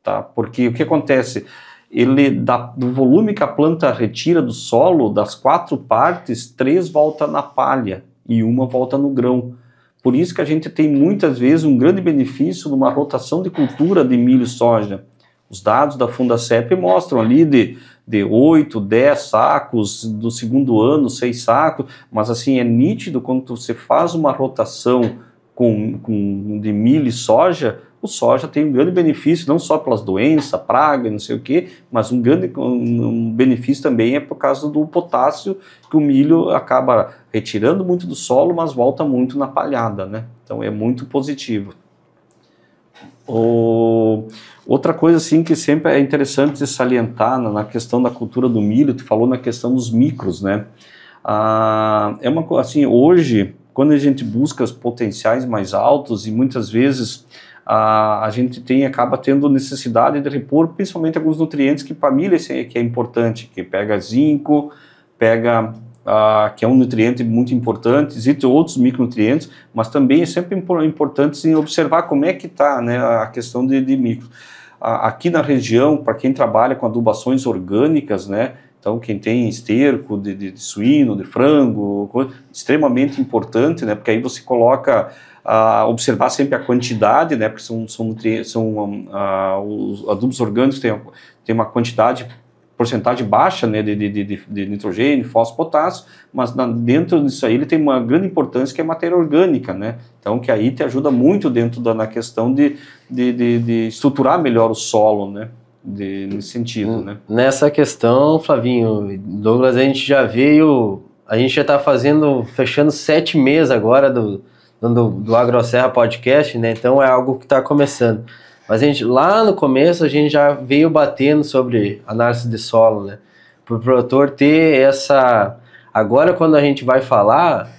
tá? Porque o que acontece? Ele, do volume que a planta retira do solo, das 4 partes, 3 volta na palha e 1 volta no grão. Por isso que a gente tem muitas vezes um grande benefício numa rotação de cultura de milho e soja. Os dados da Fundacep mostram ali de 8, 10 sacos, do segundo ano 6 sacos, mas assim é nítido quando você faz uma rotação de milho e soja, o soja tem um grande benefício, não só pelas doenças, praga, não sei o que, mas um benefício também é por causa do potássio, que o milho acaba retirando muito do solo, mas volta muito na palhada, né? Então é muito positivo. Outra coisa assim que sempre é interessante salientar na questão da cultura do milho, tu falou na questão dos micros, né? Assim, hoje, quando a gente busca os potenciais mais altos e muitas vezes a gente acaba tendo necessidade de repor principalmente alguns nutrientes que para milho que é importante, que pega zinco, que é um nutriente muito importante, existem outros micronutrientes, mas também é sempre importante observar como é que está, né, a questão de micros. Aqui na região, para quem trabalha com adubações orgânicas, né, então quem tem esterco de suíno, de frango, extremamente importante, né, porque aí você coloca observar sempre a quantidade, né, porque os adubos orgânicos têm uma porcentagem baixa, né, de nitrogênio, fósforo, potássio, mas dentro disso aí ele tem uma grande importância que é matéria orgânica, né, então que aí te ajuda muito na questão de estruturar melhor o solo, né, nesse sentido, né. Nessa questão, Flavinho, Douglas, a gente já está fechando 7 meses agora do AgroSerra Podcast, né? Então é algo que está começando. Mas lá no começo a gente já veio batendo sobre análise de solo, né? Para o produtor ter essa... Agora quando a gente vai falar,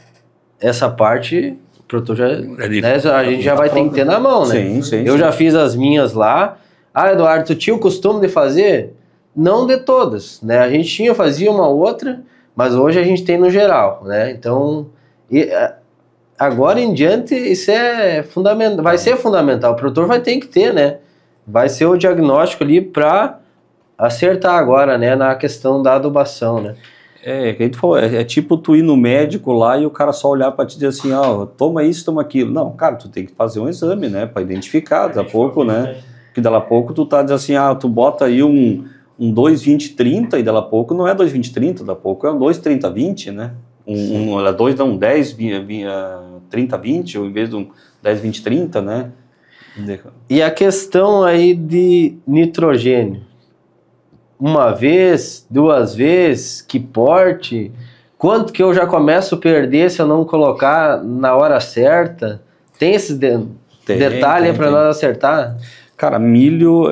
essa parte, o produtor a gente já vai ter que ter na mão, né? Sim, eu já fiz as minhas lá. Eduardo, tu tinha o costume de fazer? Não de todas, né? A gente fazia uma outra, mas hoje a gente tem no geral, né? Então... Agora em diante, isso é fundamental, vai ser fundamental, o produtor vai ter que ter, né? Vai ser o diagnóstico ali para acertar agora, né, na questão da adubação, né? Que a gente falou, é tipo tu ir no médico lá e o cara só olhar para te dizer assim, toma isso, toma aquilo. Não, cara, tu tem que fazer um exame, né, para identificar, daqui a pouco, né? Porque daqui a pouco tu tá dizendo assim, tu bota aí um 2,20,30 e daqui a pouco não é 2,20,30, daqui a pouco é um 2,30,20, né? 10, 30, 20, ou em vez de um 10, 20, 30, né? E a questão aí de nitrogênio? Uma vez, 2 vezes, que porte? Quanto que eu já começo a perder se eu não colocar na hora certa? Tem esse detalhe para nós acertar? Cara, milho,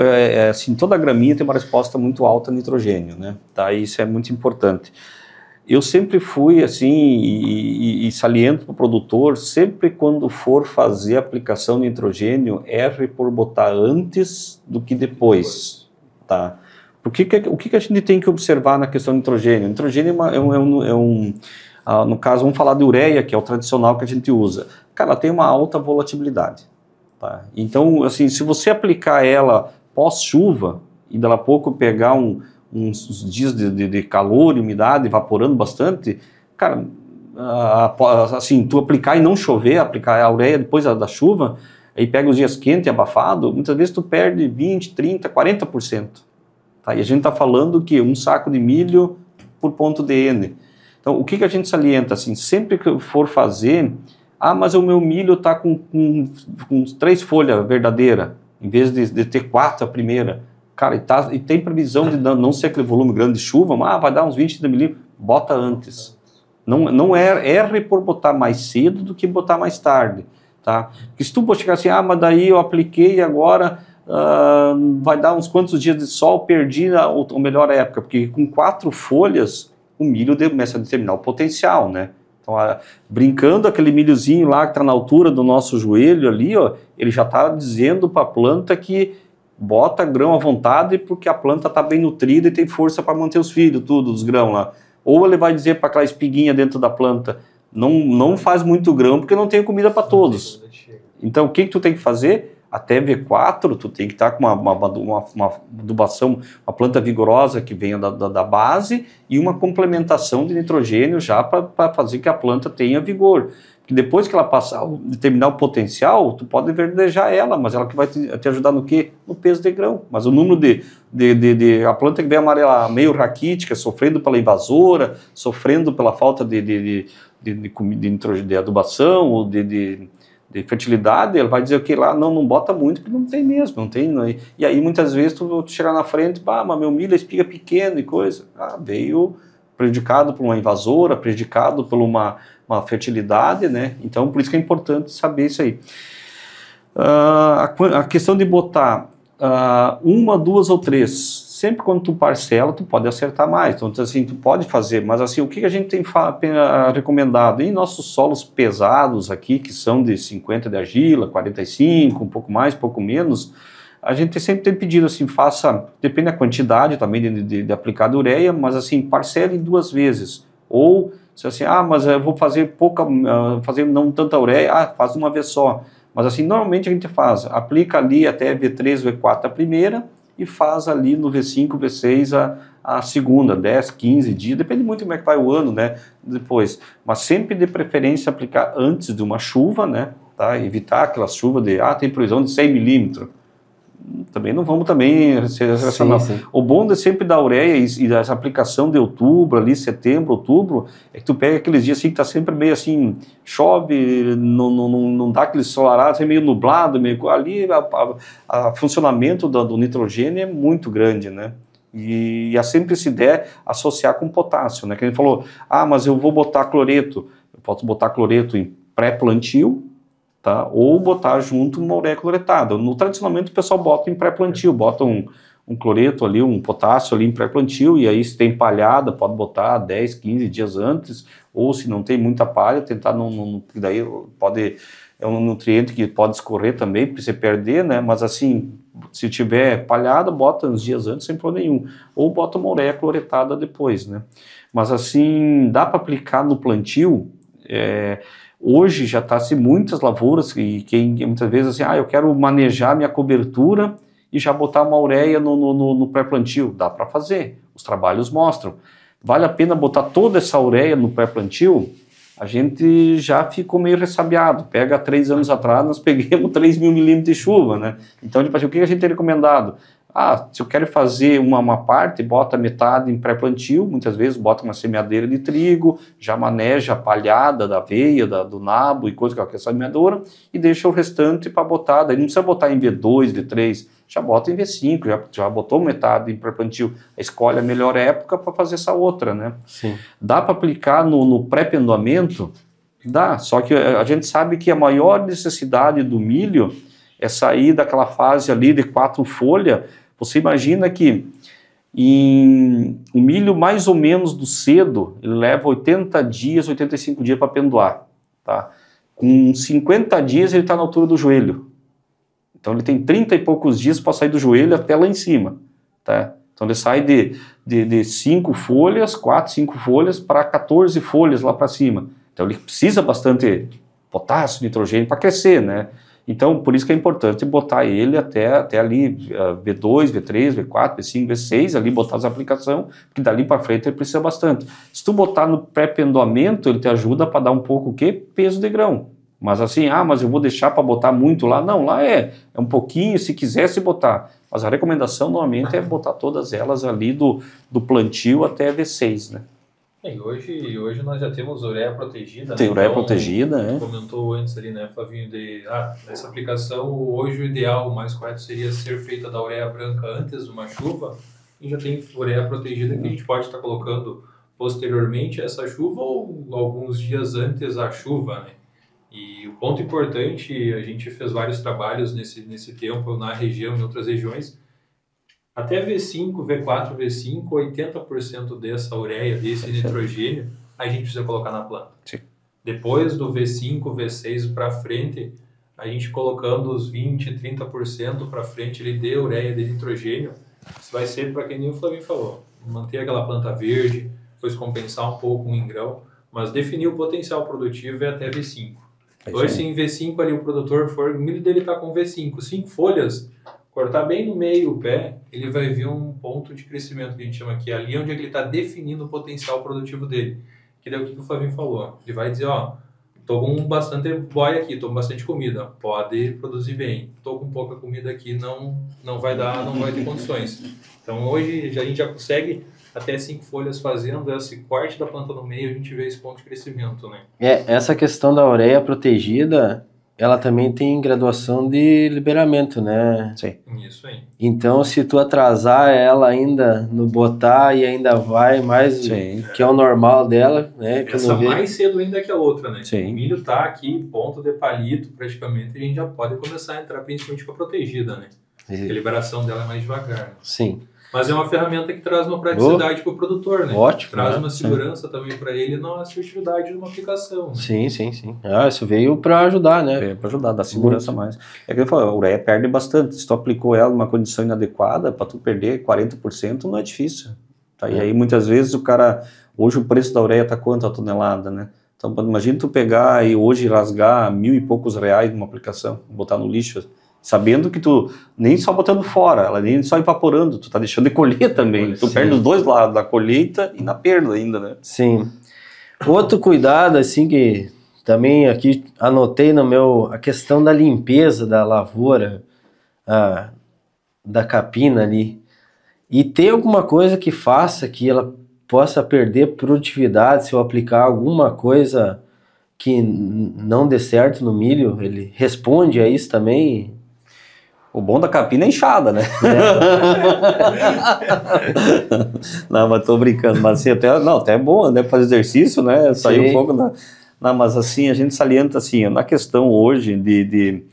assim, toda a graminha tem uma resposta muito alta a nitrogênio, né? Tá? Isso é muito importante. Eu sempre fui assim, e saliento para o produtor, sempre quando for fazer a aplicação de nitrogênio, erre por botar antes do que depois, tá? O que a gente tem que observar na questão do nitrogênio? O nitrogênio no caso, vamos falar de ureia, que é o tradicional que a gente usa. Cara, ela tem uma alta volatilidade, tá? Então, assim, se você aplicar ela pós-chuva, e daqui a pouco pegar uns dias de calor e umidade, evaporando bastante, cara, assim, tu aplicar e não chover, aplicar a ureia depois da chuva, aí pega os dias quentes e abafado, muitas vezes tu perde 20, 30, 40%. Tá? E a gente está falando que um saco de milho por ponto de N. Então, o que a gente salienta? Assim, sempre que eu for fazer, mas o meu milho está com 3 folhas verdadeiras, em vez de ter 4 a primeira. cara, e tem previsão de não ser aquele volume grande de chuva, mas vai dar uns 20, 30 milímetros, bota antes. Não erre por botar mais cedo do que botar mais tarde, tá? Porque se tu chegar assim, mas daí eu apliquei e agora vai dar uns quantos dias de sol, perdi a melhor época, porque com 4 folhas o milho começa a determinar o potencial, né? Então, brincando, aquele milhozinho lá que está na altura do nosso joelho ali, ó, ele já está dizendo para a planta que bota grão à vontade porque a planta está bem nutrida e tem força para manter os filhos, tudo, os grãos lá. Ou ele vai dizer para aquela espiguinha dentro da planta, não faz muito grão porque não tem comida para todos. Então o que tu tem que fazer? Até V4 tu tem que estar com uma adubação, uma planta vigorosa que venha da base e uma complementação de nitrogênio já para fazer que a planta tenha vigor. Porque depois que ela passar, determinar o potencial, tu pode verdejar ela, mas ela que vai te ajudar no quê? No peso de grão. Mas o número a planta que vem amarela, meio raquítica, sofrendo pela invasora, sofrendo pela falta de adubação ou de fertilidade, ela vai dizer que lá não bota muito, porque não tem mesmo, não tem. E aí muitas vezes tu chegar na frente, mas meu milho é espiga pequena e coisa. Veio prejudicado por uma invasora, prejudicado por uma fertilidade, né? Então, por isso que é importante saber isso aí. A questão de botar 1, 2 ou 3, sempre quando tu parcela, tu pode acertar mais. Então, assim, tu pode fazer, mas assim, o que a gente tem recomendado? Em nossos solos pesados aqui, que são de 50 de argila, 45, um pouco mais, um pouco menos, a gente sempre tem pedido assim, depende da quantidade também de aplicada ureia, mas assim, parcele em 2 vezes. Ou, se assim, mas eu vou fazer fazer não tanta ureia, faz uma vez só. Mas assim, normalmente a gente aplica ali até V3, V4 a primeira, e faz ali no V5, V6 a segunda, 10, 15 dias, depende muito de como é que vai o ano, né, depois. Mas sempre de preferência aplicar antes de uma chuva, né, tá, evitar aquela chuva tem previsão de 100 milímetros. Também não vamos sim. O bom de sempre da ureia e dessa aplicação de outubro, ali, setembro, outubro, é que tu pega aqueles dias assim que tá sempre meio assim, chove, não dá aquele solarado, é meio nublado, ali o funcionamento do nitrogênio é muito grande, né? E sempre se der associar com potássio, né? Que a gente falou, mas eu vou botar cloreto, eu posso botar cloreto em pré-plantio, tá? Ou botar junto uma ureia cloretada. Tradicionalmente o pessoal bota em pré-plantio, bota um cloreto ali, um potássio ali em pré-plantio, e aí se tem palhada, pode botar 10, 15 dias antes, ou se não tem muita palha, tentar daí é um nutriente que pode escorrer também, para você perder, né? Mas assim, se tiver palhada, bota uns dias antes sem problema nenhum, ou bota uma ureia cloretada depois, né? Mas assim, dá para aplicar no plantio. Hoje já está-se muitas lavouras e muitas vezes assim, eu quero manejar minha cobertura e já botar uma ureia no pré-plantio. Dá para fazer, os trabalhos mostram. Vale a pena botar toda essa ureia no pré-plantio? A gente já ficou meio ressabiado. Pega 3 anos atrás, nós pegamos 3 mil milímetros de chuva, né? Então, tipo, o que a gente tem recomendado? Se eu quero fazer uma parte, bota metade em pré-plantio, muitas vezes bota uma semeadeira de trigo, já maneja a palhada da aveia, do nabo e coisa que é essa semeadora, e deixa o restante para botar. Daí não precisa botar em V2, V3, já bota em V5, já botou metade em pré-plantio. Escolhe a melhor época para fazer essa outra, né? Sim. Dá para aplicar no pré-pendoamento? Dá, só que a gente sabe que a maior necessidade do milho é sair daquela fase ali de 4 folhas. Você imagina que o milho mais ou menos do cedo, ele leva 80 dias, 85 dias para pendoar, tá? Com 50 dias ele está na altura do joelho. Então ele tem 30 e poucos dias para sair do joelho até lá em cima, tá? Então ele sai de 5 folhas, 4, 5 folhas para 14 folhas lá para cima. Então ele precisa bastante potássio, nitrogênio para crescer, né? Então, por isso que é importante botar ele até ali V2, V3, V4, V5, V6, ali botar as aplicações, porque dali para frente ele precisa bastante. Se tu botar no pré-pendoamento, ele te ajuda para dar um pouco o quê? Peso de grão. Mas assim, mas eu vou deixar para botar muito lá? Não, lá é um pouquinho, se quisesse botar. Mas a recomendação normalmente é botar todas elas ali do plantio até V6, né? E hoje nós já temos ureia protegida. Tem né? ureia Então, protegida, tu né? comentou antes ali, né, Flavinho, dessa aplicação, hoje o ideal, o mais correto seria ser feita da ureia branca antes de uma chuva, e já tem ureia protegida que a gente pode estar colocando posteriormente a essa chuva ou alguns dias antes da chuva, né? E o ponto importante, a gente fez vários trabalhos nesse tempo na região e em outras regiões. Até V5, V4, V5, 80% dessa ureia, desse nitrogênio, a gente precisa colocar na planta. Sim. Depois do V5, V6 para frente, a gente colocando os 20, 30% para frente ele de ureia, de nitrogênio, isso vai ser, para quem nem o Flavinho falou, manter aquela planta verde, depois compensar um pouco em grão, mas definir o potencial produtivo é até V5. Hoje, se em V5 ali o produtor for, o milho dele está com V5, 5 folhas, cortar bem no meio o pé, ele vai ver um ponto de crescimento que a gente chama aqui, ali onde ele está definindo o potencial produtivo dele. Que daí o que o Flavinho falou, ele vai dizer, ó, tô com bastante boia aqui, tô com bastante comida, pode produzir bem. Tô com pouca comida aqui, não vai ter condições. Então hoje a gente já consegue até 5 folhas fazendo esse corte da planta no meio, a gente vê esse ponto de crescimento, né? Essa questão da ureia protegida, ela também tem graduação de liberamento, né? Sim. Isso aí. Então, se tu atrasar ela ainda no botar e ainda vai mais, Sim. que é o normal dela, né? Essa mais cedo ainda que a outra, né? Sim. O milho tá aqui, ponto de palito, praticamente, a gente já pode começar a entrar principalmente com a protegida, né? A liberação dela é mais devagar. Né? Sim. Mas é uma ferramenta que traz uma praticidade para o produtor, né? Ótimo. Traz uma segurança também para ele na assertividade de uma aplicação. Né? Sim. Isso veio para ajudar, né? Veio para ajudar, dar segurança mais. É que eu falo, a ureia perde bastante. Se tu aplicou ela numa condição inadequada, para tu perder 40% não é difícil. Tá? E aí muitas vezes o cara, hoje o preço da ureia tá quanto a tonelada, né? Então imagina tu pegar e hoje rasgar R$1.000 e poucos numa aplicação, botar no lixo, sabendo que tu, nem só botando fora, ela nem só evaporando, tu tá deixando de colher também, tu perde os dois lados, da colheita e na perda ainda, né? Sim. Outro cuidado, assim, que também aqui anotei no meu, a questão da limpeza da lavoura, da capina ali, e ter alguma coisa que faça que ela possa perder produtividade se eu aplicar alguma coisa que não dê certo no milho, ele responde a isso também. O bom da capina é enxada, né? Não, mas tô brincando. Mas assim, até é bom, né? Fazer exercício, né? Sair um pouco da... Não, mas assim, a gente salienta assim, na questão hoje de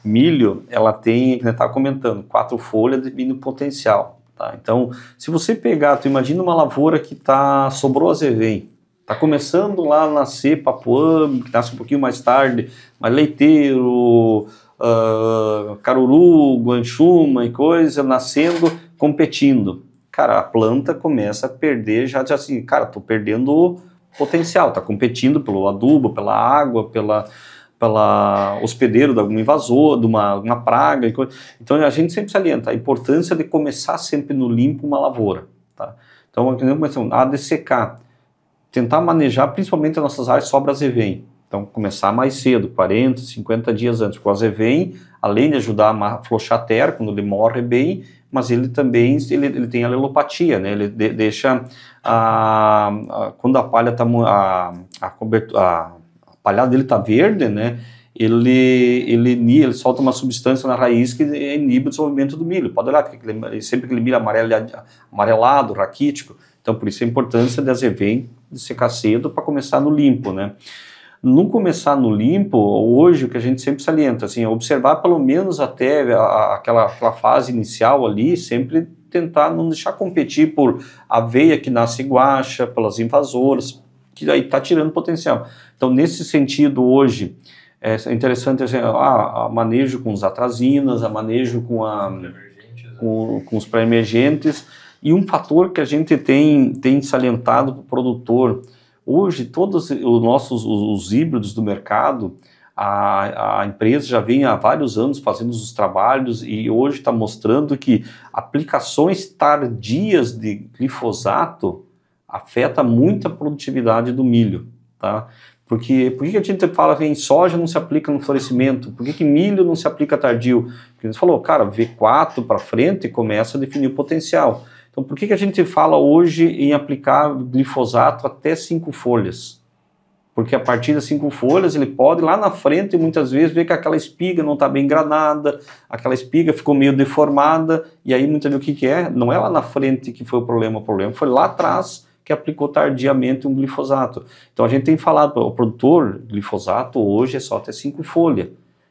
milho, ela tem, que a gente tá comentando, 4 folhas de milho potencial, tá? Então, se você pegar, tu imagina uma lavoura que sobrou azevém, tá começando lá a nascer papuã, que nasce um pouquinho mais tarde, mas leiteiro... caruru, guanchuma e coisa, nascendo, competindo. Cara, a planta começa a perder, já assim, cara, tô perdendo potencial, tá competindo pelo adubo, pela água, pela hospedeiro de algum invasor, de uma praga e coisa. Então a gente sempre salienta a importância de começar sempre no limpo uma lavoura, tá? Então, a dessecar, tentar manejar principalmente as nossas áreas sobra azevém. Então, começar mais cedo, 40, 50 dias antes, porque o azevém, além de ajudar a afrouxar a terra, quando ele morre bem, mas ele também ele tem a alelopatia, né? Ele deixa, quando a palha está, a palhada dele está verde, né? Ele solta uma substância na raiz que inibe o desenvolvimento do milho. Pode olhar, sempre aquele milho amarelado, raquítico. Então, por isso a importância de azevém de secar cedo para começar no limpo, né? Não começar no limpo, hoje o que a gente sempre salienta, assim, observar pelo menos até aquela fase inicial ali, sempre tentar não deixar competir por aveia que nasce guaxa, pelas invasoras, que aí está tirando potencial. Então, nesse sentido, hoje, é interessante assim, manejo com os atrazinas, manejo com os pré-emergentes, e um fator que a gente tem salientado para o produtor. Hoje, todos os híbridos do mercado, a empresa já vem há vários anos fazendo os trabalhos e hoje está mostrando que aplicações tardias de glifosato afeta muito a produtividade do milho, tá? Por que a gente fala que em soja não se aplica no florescimento? Por que milho não se aplica tardio? Porque a gente falou, cara, V4 para frente começa a definir o potencial. Então, por que a gente fala hoje em aplicar glifosato até 5 folhas? Porque a partir das 5 folhas ele pode lá na frente muitas vezes ver que aquela espiga não está bem granada, aquela espiga ficou meio deformada, e aí muitas vezes o que é? Não é lá na frente que foi o problema foi lá atrás que aplicou tardiamente um glifosato. Então a gente tem falado para o produtor, glifosato hoje é só até 5 folhas.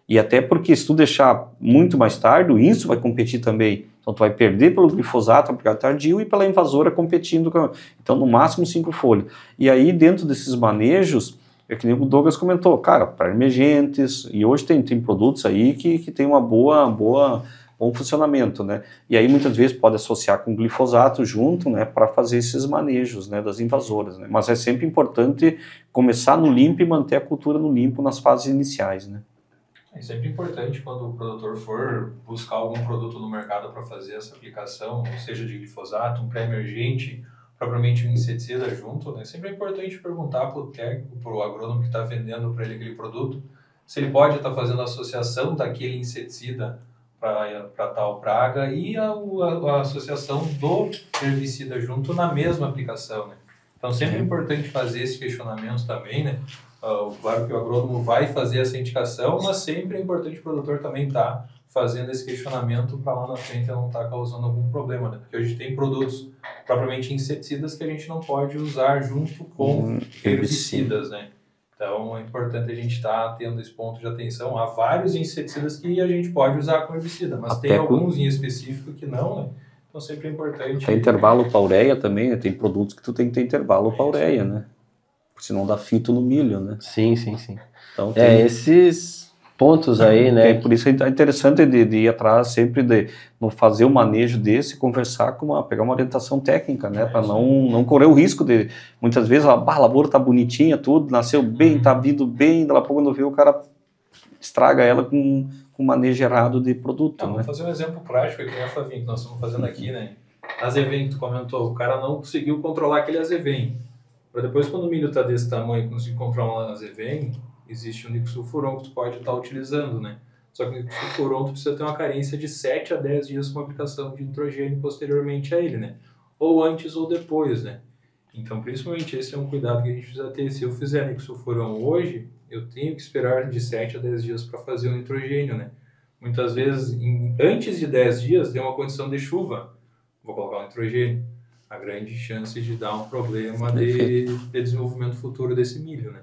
E até porque se tu deixar muito mais tarde, o INSO vai competir também. Então tu vai perder pelo glifosato aplicado tardio e pela invasora competindo. Então no máximo 5 folhas. E aí dentro desses manejos, é que nem o Douglas comentou, cara, para emergentes, e hoje tem produtos aí que tem uma bom funcionamento, né? E aí muitas vezes pode associar com glifosato junto, né, para fazer esses manejos, né, das invasoras, né? Mas é sempre importante começar no limpo e manter a cultura no limpo nas fases iniciais, né? É sempre importante quando o produtor for buscar algum produto no mercado para fazer essa aplicação, seja de glifosato, um pré-emergente, propriamente um inseticida junto, né? Sempre é importante perguntar para o técnico, para o agrônomo que está vendendo para ele aquele produto, se ele pode estar fazendo a associação daquele inseticida para tal praga e a associação do herbicida junto na mesma aplicação, né? Então sempre é importante fazer esse questionamento também, né? Claro que o agrônomo vai fazer essa indicação, mas sempre é importante o produtor também estar fazendo esse questionamento para lá na frente não estar causando algum problema, né? Porque hoje tem produtos propriamente inseticidas que a gente não pode usar junto com herbicidas, né? Então é importante a gente estar tendo esse ponto de atenção. Há vários inseticidas que a gente pode usar com herbicida, mas até tem alguns em específico que não, né? Então sempre é importante... Tem intervalo para ureia também, né? Tem produtos que tu tem que ter intervalo para ureia, né? Porque senão dá fito no milho, né? Sim. Então, tem... esses pontos aí, né? Por isso é interessante de ir atrás sempre de fazer o manejo desse, conversar pegar uma orientação técnica, né? Para não correr o risco de, muitas vezes, a lavoura tá bonitinha, tudo, nasceu bem, tá vindo bem, daqui a pouco quando vê o cara estraga ela com manejo errado de produto, né? Vamos fazer um exemplo prático aqui, né, Flavinho, que nós estamos fazendo aqui, né? Azevém, que tu comentou, o cara não conseguiu controlar aquele azevém. Para depois, quando o milho está desse tamanho, conseguir controlar um azevém, existe um nicosulfuron que tu pode estar utilizando, né? Só que o nicosulfuron tu precisa ter uma carência de 7 a 10 dias com aplicação de nitrogênio posteriormente a ele, né? Ou antes ou depois, né? Então, principalmente, esse é um cuidado que a gente precisa ter. Se eu fizer nicosulfuron hoje, eu tenho que esperar de 7 a 10 dias para fazer o nitrogênio, né? Muitas vezes, antes de 10 dias, tem uma condição de chuva, vou colocar o nitrogênio. A grande chance de dar um problema de desenvolvimento futuro desse milho, né?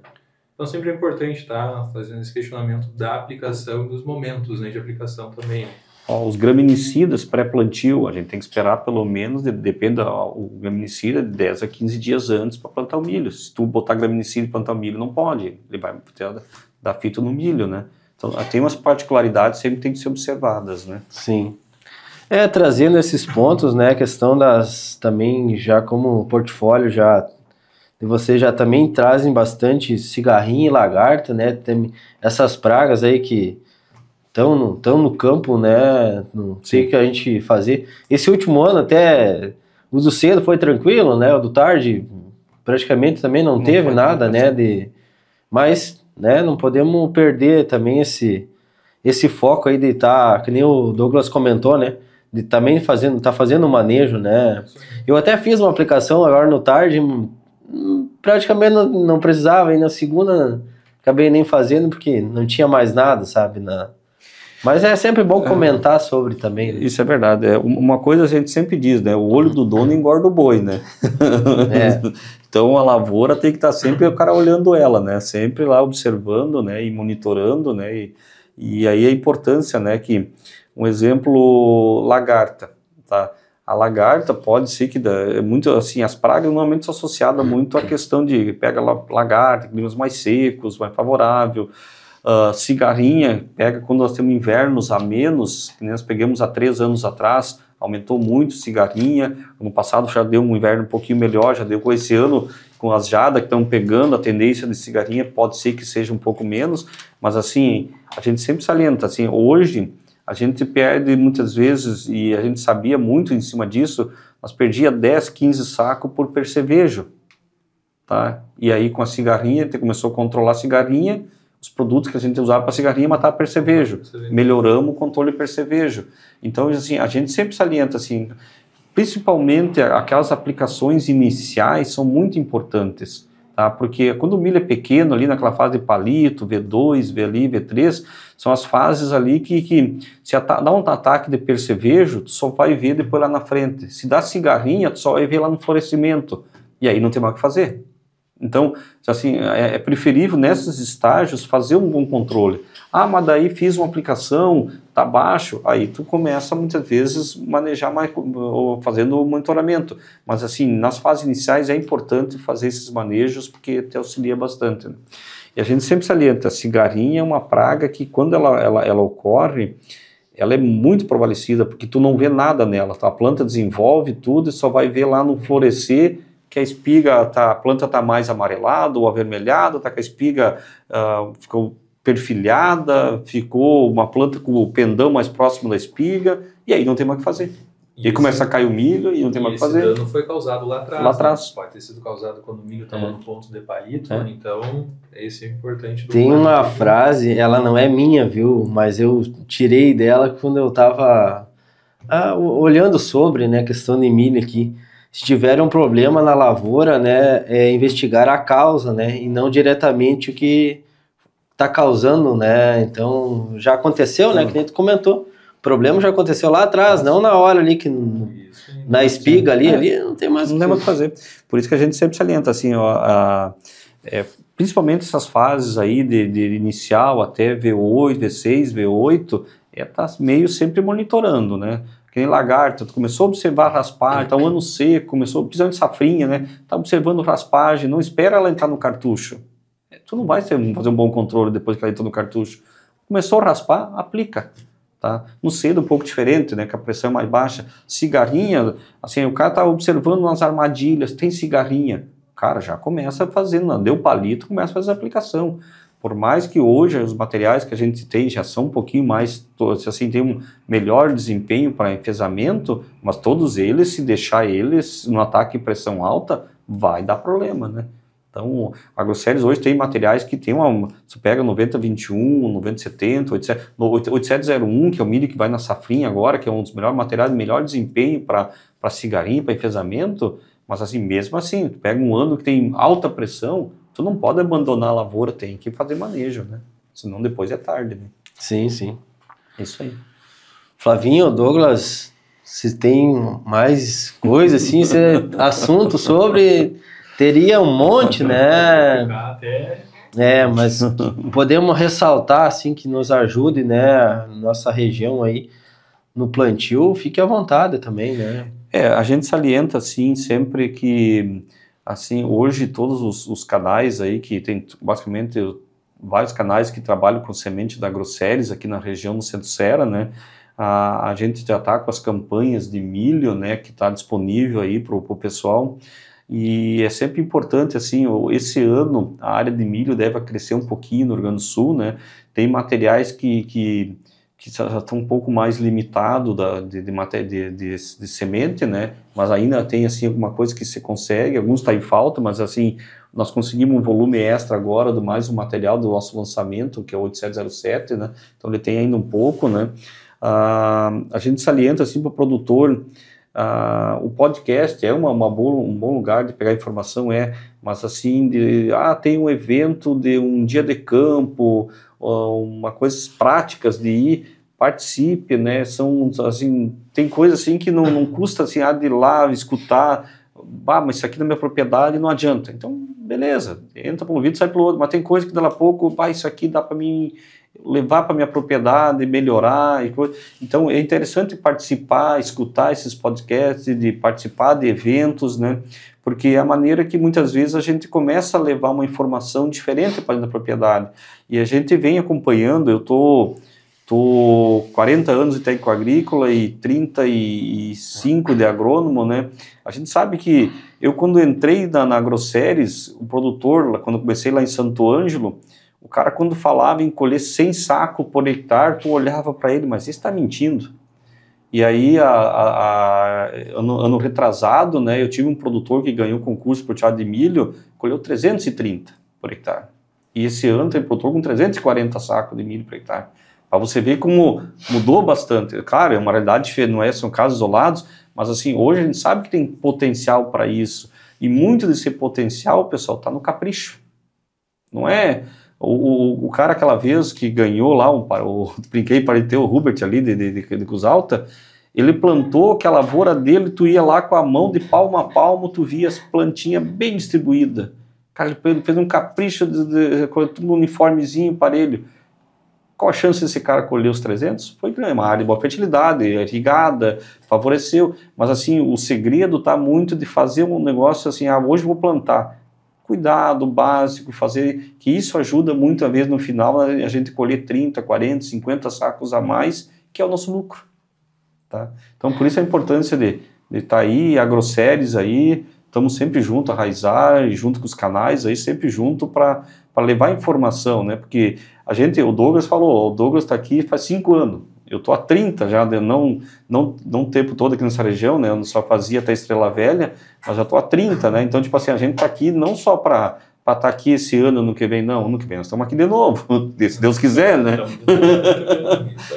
Então sempre é importante estar fazendo esse questionamento da aplicação e dos momentos, né, de aplicação também. Os graminicidas pré-plantio, a gente tem que esperar pelo menos, depende o graminicida, de 10 a 15 dias antes para plantar o milho. Se tu botar graminicida e plantar o milho, não pode, ele vai dar fito no milho, né? Então tem umas particularidades que sempre tem que ser observadas, né? Sim. Trazendo esses pontos, né, a questão também já como portfólio de vocês já também trazem bastante cigarrinha e lagarta, né, tem essas pragas aí que estão no campo, né, não sei o que a gente fazer. Esse último ano até, o do cedo foi tranquilo, né, o do tarde praticamente também não teve nada, né, mas, né, não podemos perder também esse foco aí de estar, que nem o Douglas comentou, né, de também fazendo um manejo, né? Eu até fiz uma aplicação agora no tarde, praticamente não precisava, e na segunda acabei nem fazendo porque não tinha mais nada, sabe? Mas é sempre bom comentar sobre também. Né? Isso é verdade. Uma coisa a gente sempre diz, né? O olho do dono engorda o boi, né? Então a lavoura tem que estar sempre o cara olhando ela, né? Sempre lá observando, né? E monitorando, né? E aí a importância, né? Que um exemplo, lagarta, tá? A lagarta pode ser que muito assim, as pragas normalmente são associadas muito à questão de pega lagarta, climas mais secos, mais favorável. Cigarrinha pega quando nós temos invernos a menos, que nós pegamos há 3 anos atrás, aumentou muito cigarrinha. Ano passado já deu um inverno um pouquinho melhor, já deu com esse ano com as jadas que estão pegando, a tendência de cigarrinha pode ser que seja um pouco menos, mas assim, a gente sempre salienta, assim, hoje a gente perde muitas vezes, e a gente sabia muito em cima disso, nós perdia 10, 15 sacos por percevejo, tá? E aí com a cigarrinha, a gente começou a controlar a cigarrinha, os produtos que a gente usava para cigarrinha matar percevejo, melhoramos o controle de percevejo. Então, assim, a gente sempre salienta, assim, principalmente aquelas aplicações iniciais são muito importantes, tá? Porque quando o milho é pequeno, ali naquela fase de palito, V2, V3, são as fases ali que se dá um ataque de percevejo, tu só vai ver depois lá na frente. Se dá cigarrinha, tu só vai ver lá no florescimento. E aí não tem mais o que fazer. Então, assim, é preferível nesses estágios fazer um bom controle. Ah, mas daí fiz uma aplicação, tá baixo, aí tu começa muitas vezes manejar mais, ou fazendo o monitoramento. Mas assim, nas fases iniciais é importante fazer esses manejos porque te auxilia bastante, né? E a gente sempre salienta, a cigarrinha é uma praga que quando ela ocorre, ela é muito provalecida, porque tu não vê nada nela, tá? A planta desenvolve tudo e só vai ver lá no florescer que a espiga, a planta está mais amarelada ou avermelhada, tá com a espiga ficou perfilhada, ficou uma planta com o pendão mais próximo da espiga, e aí não tem mais o que fazer. E aí começa a cair o milho e não tem mais o que fazer. Esse dano foi causado lá atrás. Lá atrás. Né? Pode ter sido causado quando o milho estava no ponto de palito, então esse é importante. Tem uma frase, ela não é minha, viu? Mas eu tirei dela quando eu estava olhando sobre, né, a questão de milho aqui. Se tiver um problema na lavoura, né, é investigar a causa, né, e não diretamente o que está causando, né. Então já aconteceu, né, que nem tu comentou. O problema já aconteceu lá atrás, não na hora ali que na espiga ali não tem mais o que fazer. Por isso que a gente sempre salienta assim, ó, principalmente essas fases aí de inicial até V8, V6, V8, tá meio sempre monitorando, né? Que nem lagarta, tu começou a observar a raspagem, tá um ano seco, começou precisando de safrinha, né? Tá observando raspagem, não espera ela entrar no cartucho. Tu não vai fazer um bom controle depois que ela entrou no cartucho. Começou a raspar, aplica. Tá? No cedo um pouco diferente, né, que a pressão é mais baixa. Cigarrinha, assim, o cara tá observando umas armadilhas, tem cigarrinha, o cara já começa fazendo, deu palito, começa a fazer a aplicação. Por mais que hoje os materiais que a gente tem já são um pouquinho mais, assim, tem um melhor desempenho para enfesamento, mas todos eles, se deixar eles no ataque em pressão alta, vai dar problema, né? Então, a AgroSéries hoje tem materiais que tem você pega 9021, 9070, 8701, que é o milho que vai na safrinha agora, que é um dos melhores materiais, melhor desempenho para cigarrinha, para enfesamento, mas assim, mesmo assim, tu pega um ano que tem alta pressão, tu não pode abandonar a lavoura, tem que fazer manejo, né? Senão depois é tarde, né? Sim, sim. É isso aí. Flavinho, Douglas, se tem mais coisa assim, assunto sobre... Teria um monte, né? Mas podemos ressaltar, assim, que nos ajude, né? Nossa região aí no plantio, fique à vontade também, né? A gente salienta, assim, sempre que, assim, hoje todos os canais aí, que tem basicamente vários canais que trabalham com semente da AgroSéries aqui na região do Centro-Sera, né? A gente já está com as campanhas de milho, né? Que está disponível aí para o pessoal. E é sempre importante, assim, esse ano a área de milho deve crescer um pouquinho no Rio Grande do Sul, né? Tem materiais que já estão um pouco mais limitados de semente, né? Mas ainda tem, assim, alguma coisa que se consegue, alguns está em falta, mas, assim, nós conseguimos um volume extra agora do mais um material do nosso lançamento, que é o 8707, né? Então ele tem ainda um pouco, né? A gente salienta, assim, para o produtor... o podcast é um bom lugar de pegar informação, mas assim, tem um evento de um dia de campo, coisas práticas de ir, participe, né, são, assim, tem coisas assim que não custa, assim, de ir lá, escutar, mas isso aqui na minha propriedade não adianta, então, beleza, entra para um vídeo, sai para o outro, mas tem coisa que daqui a pouco, isso aqui dá para mim levar para minha propriedade, melhorar e coisa. Então é interessante participar, escutar esses podcasts, de participar de eventos, né? Porque é a maneira que muitas vezes a gente começa a levar uma informação diferente para dentro da propriedade. E a gente vem acompanhando, eu tô 40 anos de técnico agrícola e 35 de agrônomo, né? A gente sabe que eu, quando entrei na AgroSéries, o produtor, quando eu comecei lá em Santo Ângelo, o cara, quando falava em colher 100 sacos por hectare, tu olhava para ele, mas você está mentindo. E aí, ano retrasado, né, eu tive um produtor que ganhou concurso por tirar de milho, colheu 330 por hectare. E esse ano tem produtor com 340 sacos de milho por hectare. Para você ver como mudou bastante. Claro, é uma realidade diferente, não são casos isolados, Mas assim, hoje a gente sabe que tem potencial para isso. E muito desse potencial, pessoal, está no capricho. Não é o cara aquela vez que ganhou lá, brinquei para ele ter o Hubert ali de Cruz Alta, ele plantou que a lavoura dele, tu ia lá com a mão de palmo a palmo, tu via as plantinhas bem distribuídas. Cara, ele fez um capricho, tudo uniformezinho, parelho. Qual a chance desse cara colher os 300? Foi uma área de boa fertilidade, irrigada, favoreceu. Mas assim, o segredo está muito de fazer um negócio assim, hoje eu vou plantar. Cuidado básico, fazer, que isso ajuda muitas vezes no final a gente colher 30, 40, 50 sacos a mais, que é o nosso lucro. Tá? Então por isso a importância de estar aí, agroséries aí, estamos sempre junto a Raizar, junto com os canais aí, sempre junto para levar informação, né? Porque o Douglas falou, o Douglas está aqui faz 5 anos, eu estou há 30 já, não o tempo todo aqui nessa região, né? Eu só fazia até Estrela Velha, mas já estou há 30, né? Então, tipo assim, a gente está aqui não só para estar aqui esse ano que vem, não, ano que vem nós estamos aqui de novo, se Deus quiser, né?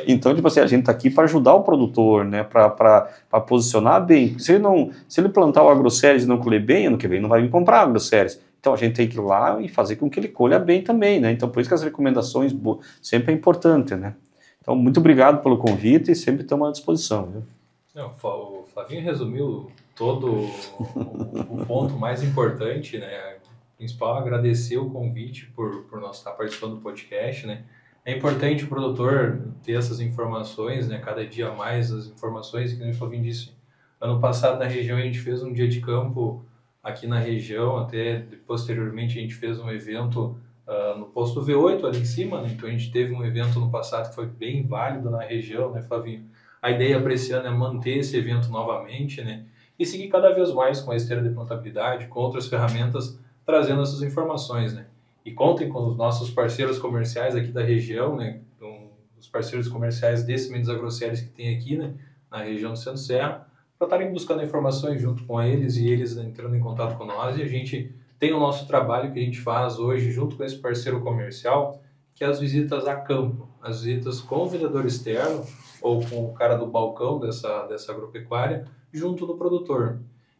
Então, tipo assim, a gente está aqui para ajudar o produtor, né? Para posicionar bem. Se ele plantar o agroséries e não colher bem, ano que vem não vai vir comprar agroséries. Então a gente tem que ir lá e fazer com que ele colha bem também, né? Então por isso que as recomendações sempre é importante, né? Então muito obrigado pelo convite e sempre estamos à disposição, viu? Não, o Flavinho resumiu todo o ponto mais importante, né? O principal, agradecer o convite por nós estar participando do podcast, né? É importante o produtor ter essas informações, né? Cada dia mais as informações, que o Flavinho disse. Ano passado na região a gente fez um dia de campo aqui na região, até posteriormente a gente fez um evento no posto V8 ali em cima, né? Então a gente teve um evento no passado que foi bem válido na região, né, Flavinho? A ideia para esse ano é manter esse evento novamente, né? E seguir cada vez mais com a esteira de plantabilidade, com outras ferramentas, trazendo essas informações, né? E contem com os nossos parceiros comerciais aqui da região, né? Então, os parceiros comerciais desse Sementes Agroséries que tem aqui, né? Na região do Centro Serra, para estarem buscando informações junto com eles e eles entrando em contato com nós, e a gente tem o nosso trabalho que a gente faz hoje junto com esse parceiro comercial, que é as visitas a campo, as visitas com o vendedor externo ou com o cara do balcão dessa agropecuária junto do produtor.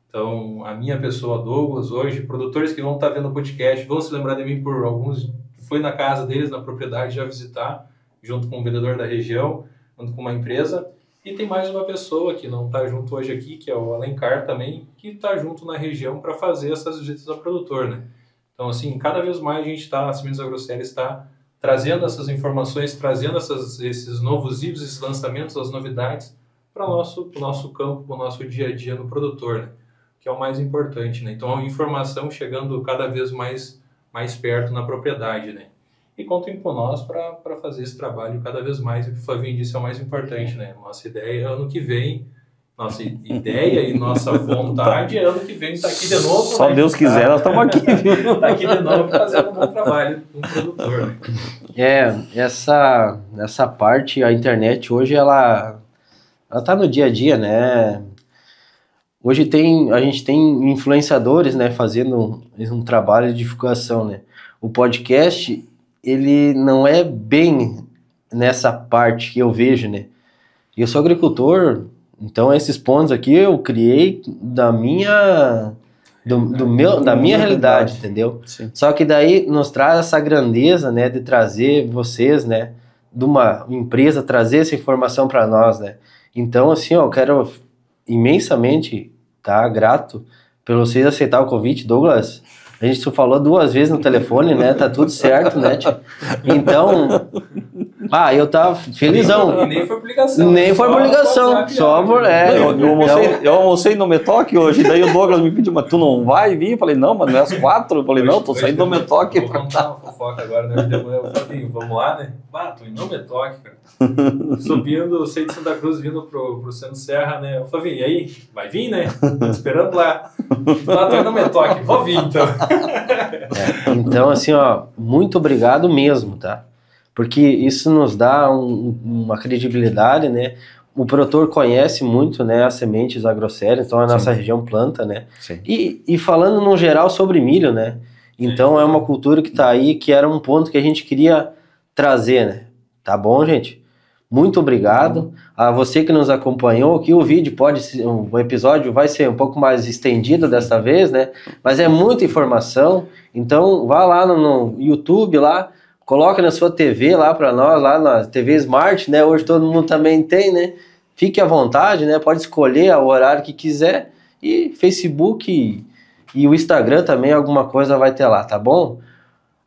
Então, a minha pessoa, Douglas, hoje, produtores que vão estar vendo o podcast, vão se lembrar de mim por alguns, foi na casa deles, na propriedade, já visitar, junto com o vendedor da região, junto com uma empresa. E tem mais uma pessoa que não está junto hoje aqui, que é o Alencar também, que está junto na região para fazer essas visitas ao produtor, né? Então, assim, cada vez mais a gente está, a Sementes Agroséries está trazendo essas informações, trazendo esses novos vídeos, esses lançamentos, as novidades para o nosso campo, para o nosso dia a dia no produtor, né? Que é o mais importante, né? Então, a informação chegando cada vez mais perto na propriedade, né? E contem com nós para fazer esse trabalho cada vez mais, e o Flavinho disse é o mais importante, né? Nossa ideia é ano que vem, nossa ideia e nossa vontade é ano que vem estar aqui de novo. Só né? Deus quiser, nós estamos aqui, viu? Tá aqui de novo fazendo um bom trabalho com o produtor, né? Essa parte, a internet hoje, ela tá no dia a dia, né? Hoje a gente tem influenciadores, né, fazendo um trabalho de divulgação, né? O podcast, ele não é bem nessa parte que eu vejo, né? Eu sou agricultor, então esses pontos aqui eu criei da minha realidade, entendeu? Sim. Só que daí nos traz essa grandeza, né, de trazer vocês, né, de uma empresa, trazer essa informação para nós, né? Então, assim, eu quero imensamente estar grato pelo vocês aceitar o convite, Douglas. A gente só falou 2 vezes no telefone, né? Tá tudo certo, né, tio? Então, eu tava felizão. E nem foi publicação. Nem foi publicação. Só por... Eu almocei no Metoque hoje, daí o Douglas me pediu, mas tu não vai vir? Eu falei, não, mas não é às 4. Eu falei, não, tô saindo do Metoque. Vou contar uma fofoca agora, né? Eu falei, vamos lá, né? Tô indo no Metoque, cara. Subindo, sei de Santa Cruz, vindo pro Centro Serra, né? Eu falei, e aí? Vai vir, né? Tô te esperando lá. Lá tô indo no Metoque, vou vir, então. Então, assim, muito obrigado mesmo, tá? Porque isso nos dá uma credibilidade, né? O produtor conhece muito, né, as sementes agrossérias, então a nossa região planta, né? Sim. E falando no geral sobre milho, né? Então é uma cultura que tá aí, que era um ponto que a gente queria trazer, né? Tá bom, gente? Muito obrigado a você que nos acompanhou, que o vídeo o episódio vai ser um pouco mais estendido dessa vez, né? Mas é muita informação, então vá lá no YouTube lá, coloque na sua TV lá para nós, lá na TV Smart, né? Hoje todo mundo também tem, né? Fique à vontade, né? Pode escolher o horário que quiser e Facebook e o Instagram também, alguma coisa vai ter lá, tá bom?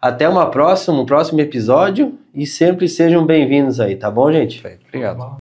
Até um próximo episódio e sempre sejam bem-vindos aí, tá bom, gente? Obrigado.